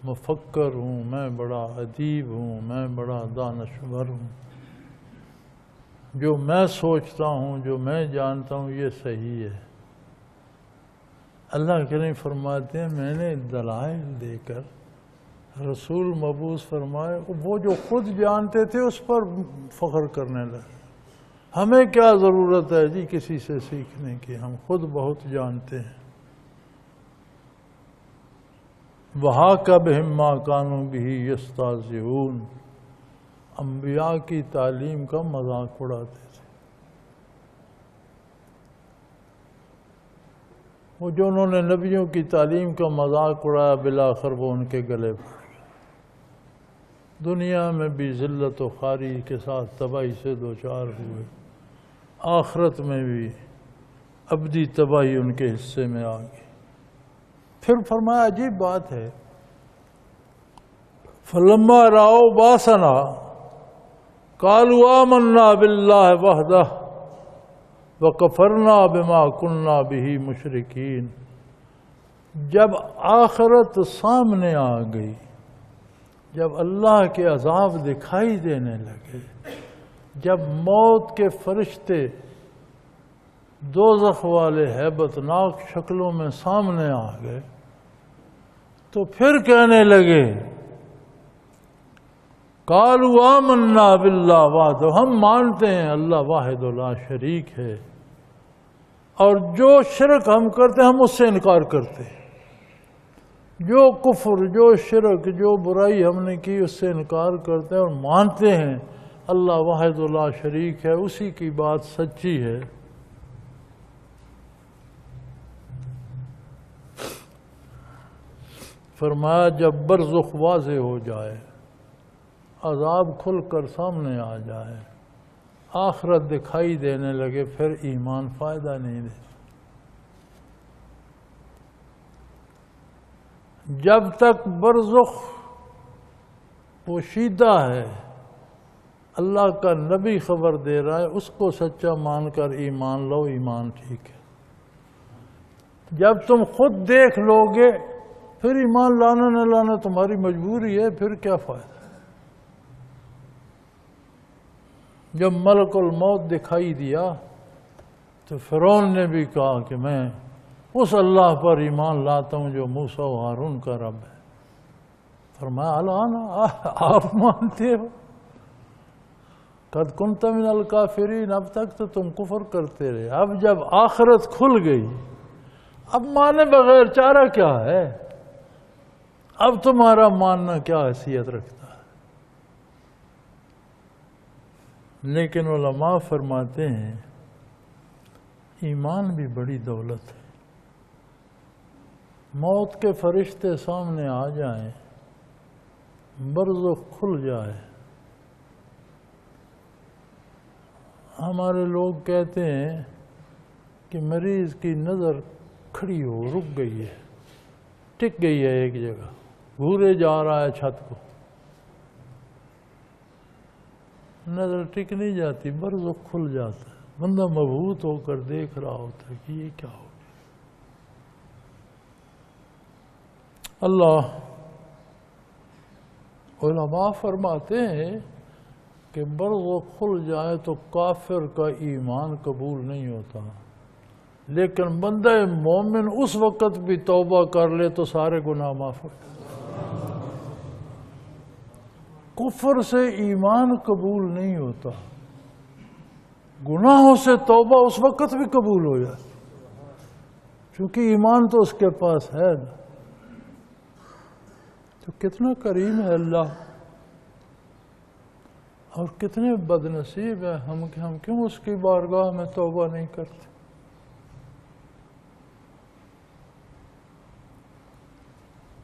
مفکر ہوں، میں بڑا ادیب ہوں، میں بڑا دانشور ہوں، جو میں سوچتا ہوں، جو میں جانتا ہوں یہ صحیح ہے۔ اللہ کریم فرماتے ہیں میں نے دلائل دے کر رسول مبعوث فرمائے، وہ جو خود جانتے تھے اس پر فخر کرنے لگے۔ ہمیں کیا ضرورت ہے جی کسی سے سیکھنے کی، ہم خود بہت جانتے ہیں۔ وَحَاقَ بِهِم مَّا كَانُوا بِهِ يَسْتَهْزِئُونَ، انبیاء کی تعلیم کا مذاق اڑاتے تھے، وہ جو انہوں نے نبیوں کی تعلیم کا مذاق اڑایا بالآخر وہ ان کے گلے پڑ گئے، دنیا میں بھی ذلت و خواری کے ساتھ تباہی سے دوچار ہوئے، آخرت میں بھی ابدی تباہی ان کے حصے میں آ گئی۔ پھر فرمایا عجیب بات ہے، فَلَمَّا رَأَوْا بَأْسَنَا قَالُوا آمَنَّا بِاللَّهِ وَحْدَهُ وَكَفَرْنَا بِمَا كُنَّا بِهِ مُشْرِكِينَ، جب آخرت سامنے آ گئی، جب اللہ کے عذاب دکھائی دینے لگے، جب موت کے فرشتے دوزخ والے ہیبت ناک شکلوں میں سامنے آ گئے تو پھر کہنے لگے قالوا آمنا باللہ وحدہ، ہم مانتے ہیں اللہ واحد لا شریک ہے، اور جو شرک ہم کرتے ہیں ہم اس سے انکار کرتے ہیں، جو کفر، جو شرک، جو برائی ہم نے کی اس سے انکار کرتے ہیں اور مانتے ہیں اللہ واحد لا شریک ہے، اسی کی بات سچی ہے۔ فرمایا جب برزخ واضح ہو جائے، عذاب کھل کر سامنے آ جائے، آخرت دکھائی دینے لگے، پھر ایمان فائدہ نہیں دے۔ جب تک برزخ پوشیدہ ہے، اللہ کا نبی خبر دے رہا ہے، اس کو سچا مان کر ایمان لو، ایمان ٹھیک ہے۔ جب تم خود دیکھ لو گے پھر ایمان لانا نہ لانا تمہاری مجبوری ہے، پھر کیا فائدہ۔ جب ملک الموت دکھائی دیا تو فرعون نے بھی کہا کہ میں اس اللہ پر ایمان لاتا ہوں جو موسیٰ و ہارون کا رب ہے۔ فرمایا الان آپ مانتے ہو؟ قد کنت من الکافرین، اب تک تو تم کفر کرتے رہے، اب جب آخرت کھل گئی اب مانے بغیر چارہ کیا ہے؟ اب تمہارا ماننا کیا حیثیت رکھتا ہے؟ لیکن علماء فرماتے ہیں ایمان بھی بڑی دولت ہے۔ موت کے فرشتے سامنے آ جائیں، برزخ کھل جائے، ہمارے لوگ کہتے ہیں کہ مریض کی نظر کھڑی ہو، رک گئی ہے، ٹک گئی ہے ایک جگہ، گھورے جا رہا ہے چھت کو، نظر ٹک نہیں جاتی، برزخ کھل جاتا ہے، بندہ مبہوت ہو کر دیکھ رہا ہوتا ہے کہ یہ کیا ہو گیا۔ اللہ علماء فرماتے ہیں کہ برزخ کھل جائے تو کافر کا ایمان قبول نہیں ہوتا، لیکن بندہ مومن اس وقت بھی توبہ کر لے تو سارے گناہ معاف ہوتے۔ کفر سے ایمان قبول نہیں ہوتا، گناہوں سے توبہ اس وقت بھی قبول ہو جائے، چونکہ ایمان تو اس کے پاس ہے نا۔ تو کتنا کریم ہے اللہ، اور کتنے بد نصیب ہے ہم کہ ہم کیوں اس کی بارگاہ میں توبہ نہیں کرتے۔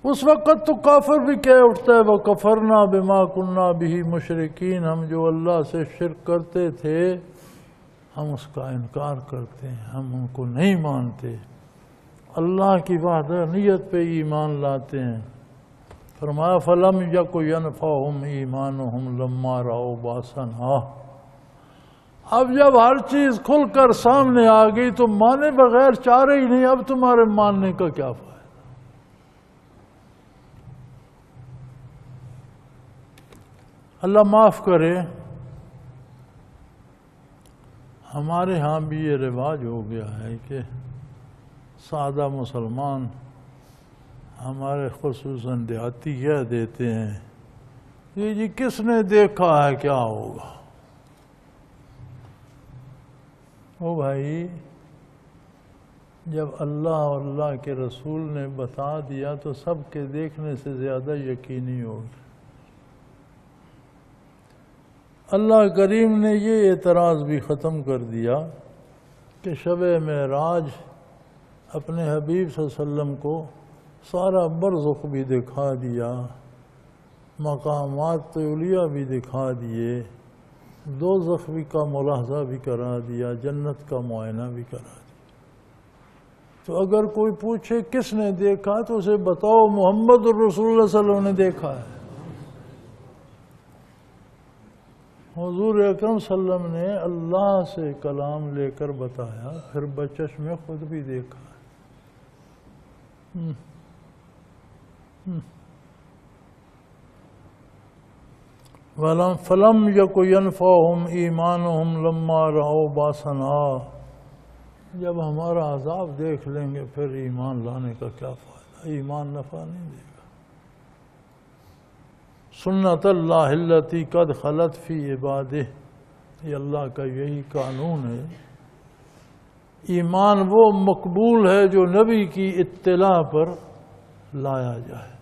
اس وقت تو کافر بھی کہہ اٹھتا ہے وَكَفَرْنَا بِمَا كُنَّا بِهِ مُشْرِكِينَ، ہم جو اللہ سے شرک کرتے تھے ہم اس کا انکار کرتے ہیں، ہم ان کو نہیں مانتے، اللہ کی وحدانیت پہ ایمان لاتے ہیں۔ فرمایا فَلَمْ يَكُ يَنْفَعُهُمْ إِيمَانُهُمْ لَمَّا رَأَوْا بَأْسَنَا، اب جب ہر چیز کھل کر سامنے آ گئی تو مانے بغیر چارہ ہی نہیں، اب تمہارے ماننے کا کیا فائدہ؟ اللہ معاف کرے، ہمارے ہاں بھی یہ رواج ہو گیا ہے کہ سادہ مسلمان ہمارے خصوصاً دیہاتی یہ دیتے ہیں یہ جی کس نے دیکھا ہے کیا ہوگا۔ او بھائی، جب اللہ اور اللہ کے رسول نے بتا دیا تو سب کے دیکھنے سے زیادہ یقینی ہوگا۔ اللہ کریم نے یہ اعتراض بھی ختم کر دیا کہ شب معراج اپنے حبیب صلی اللہ علیہ وسلم کو سارا برزخ بھی دکھا دیا، مقامات علیہ بھی دکھا دیے، دوزخ بھی کا ملاحظہ بھی کرا دیا، جنت کا معائنہ بھی کرا دیا۔ تو اگر کوئی پوچھے کس نے دیکھا تو اسے بتاؤ محمد الرسول اللہ صلی اللہ علیہ وسلم نے دیکھا ہے۔ حضور اکرم صلی اللہ علیہ وسلم نے اللہ سے کلام لے کر بتایا، پھر بچشم خود بھی دیکھا۔ فَلَمْ يَكُ يَنْفَعُهُمْ إِيمَانُهُمْ لَمَّا رَأَوْا بَأْسَنَا، جب ہمارا عذاب دیکھ لیں گے پھر ایمان لانے کا کیا فائدہ، ایمان نفع نہیں دے گا۔ سنت اللہ التی قد خلت فی عبادہ، یہ اللہ کا یہی قانون ہے، ایمان وہ مقبول ہے جو نبی کی اطلاع پر لایا جائے۔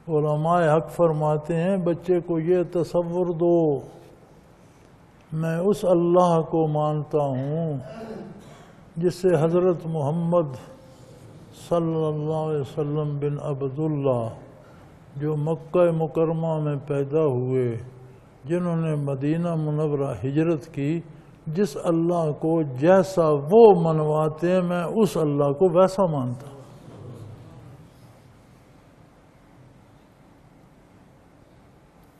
علماء حق فرماتے ہیں بچے کو یہ تصور دو میں اس اللہ کو مانتا ہوں جس سے حضرت محمد صلی اللہ علیہ وسلم بن عبداللہ جو مکہ مکرمہ میں پیدا ہوئے، جنہوں نے مدینہ منورہ ہجرت کی، جس اللہ کو جیسا وہ منواتے ہیں میں اس اللہ کو ویسا مانتا ہوں۔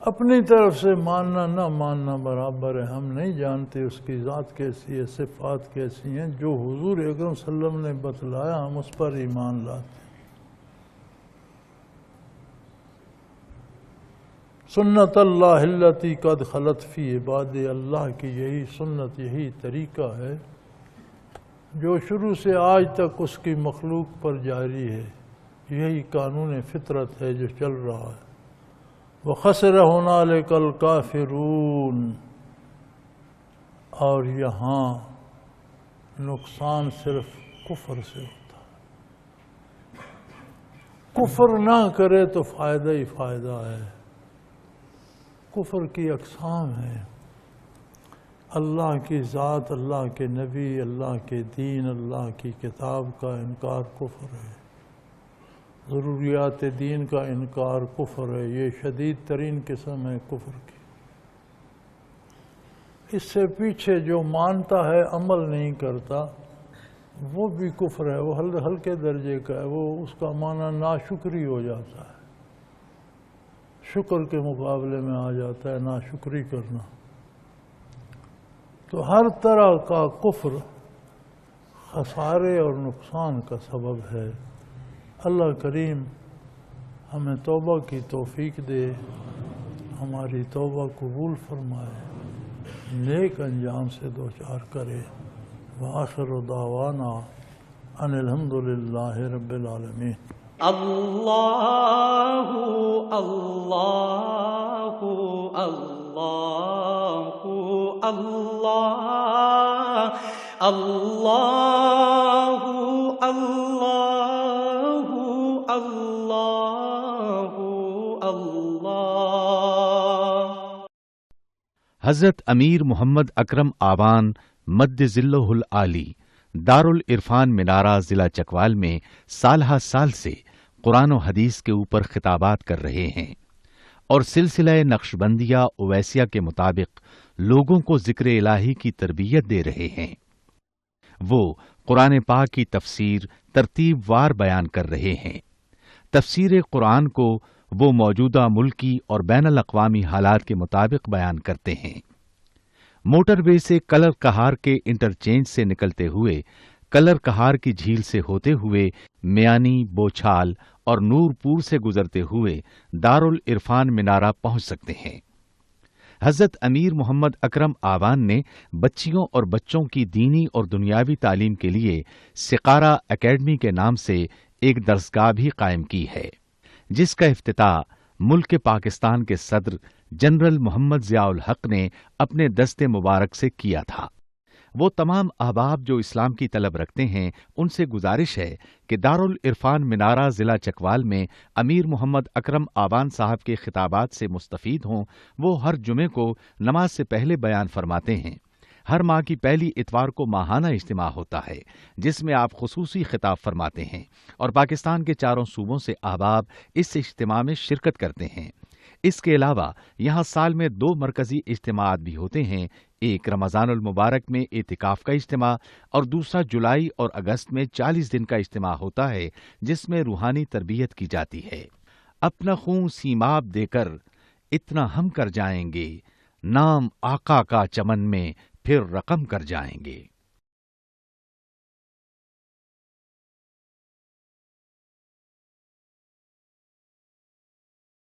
اپنی طرف سے ماننا نہ ماننا برابر ہے، ہم نہیں جانتے اس کی ذات کیسی ہے، صفات کیسی ہیں، جو حضور اکرم صلی اللہ علیہ وسلم نے بتلایا ہم اس پر ایمان لاتے ہیں۔ سنت اللہ التی قد خلت فی عباد، اللہ کی یہی سنت، یہی طریقہ ہے جو شروع سے آج تک اس کی مخلوق پر جاری ہے، یہی قانون فطرت ہے جو چل رہا ہے۔ وَخَسِرَ هُنَالِكَ الْكَافِرُونَ، اور یہاں نقصان صرف کفر سے ہوتا ہے، کفر نہ کرے تو فائدہ ہی فائدہ ہے۔ کفر کی اقسام ہیں، اللہ کی ذات، اللہ کے نبی، اللہ کے دین، اللہ کی کتاب کا انکار کفر ہے، ضروریات دین کا انکار کفر ہے، یہ شدید ترین قسم ہے کفر کی۔ اس سے پیچھے جو مانتا ہے عمل نہیں کرتا وہ بھی کفر ہے، وہ ہلکے درجے کا ہے، وہ اس کا معنی ناشکری ہو جاتا ہے، شکر کے مقابلے میں آ جاتا ہے ناشکری کرنا۔ تو ہر طرح کا کفر خسارے اور نقصان کا سبب ہے۔ اللہ کریم ہمیں توبہ کی توفیق دے، ہماری توبہ قبول فرمائے، نیک انجام سے دوچار کرے۔ وآخر دعوانا ان الحمدللہ رب العالمین۔ اللہ اللہ اللہ اللہ اللہ اللہ اللہ اللہ۔ حضرت امیر محمد اکرم آوان مد ظلہ العالی دارالعرفان منارہ ضلع چکوال میں سالہ سال سے قرآن و حدیث کے اوپر خطابات کر رہے ہیں اور سلسلہ نقشبندیہ اویسیہ کے مطابق لوگوں کو ذکر الہی کی تربیت دے رہے ہیں۔ وہ قرآن پاک کی تفسیر ترتیب وار بیان کر رہے ہیں۔ تفسیر قرآن کو وہ موجودہ ملکی اور بین الاقوامی حالات کے مطابق بیان کرتے ہیں۔ موٹر وے سے کلر کہار کے انٹرچینج سے نکلتے ہوئے کلر کہار کی جھیل سے ہوتے ہوئے میانی، بوچھال اور نور پور سے گزرتے ہوئے دارالعرفان منارہ پہنچ سکتے ہیں۔ حضرت امیر محمد اکرم آوان نے بچیوں اور بچوں کی دینی اور دنیاوی تعلیم کے لیے سقارہ اکیڈمی کے نام سے ایک درسگاہ بھی قائم کی ہے، جس کا افتتاح ملک پاکستان کے صدر جنرل محمد ضیاء الحق نے اپنے دست مبارک سے کیا تھا۔ وہ تمام احباب جو اسلام کی طلب رکھتے ہیں ان سے گزارش ہے کہ دارالعرفان منارہ ضلع چکوال میں امیر محمد اکرم آوان صاحب کے خطابات سے مستفید ہوں۔ وہ ہر جمعے کو نماز سے پہلے بیان فرماتے ہیں۔ ہر ماہ کی پہلی اتوار کو ماہانہ اجتماع ہوتا ہے جس میں آپ خصوصی خطاب فرماتے ہیں اور پاکستان کے چاروں صوبوں سے احباب اس اجتماع میں شرکت کرتے ہیں۔ اس کے علاوہ یہاں سال میں 2 مرکزی اجتماعات بھی ہوتے ہیں، ایک رمضان المبارک میں اعتکاف کا اجتماع اور دوسرا جولائی اور اگست میں 40 دن کا اجتماع ہوتا ہے جس میں روحانی تربیت کی جاتی ہے۔ اپنا خون سیماب دے کر اتنا ہم کر جائیں گے، نام آقا کا چمن میں پھر رقم کر جائیں گے۔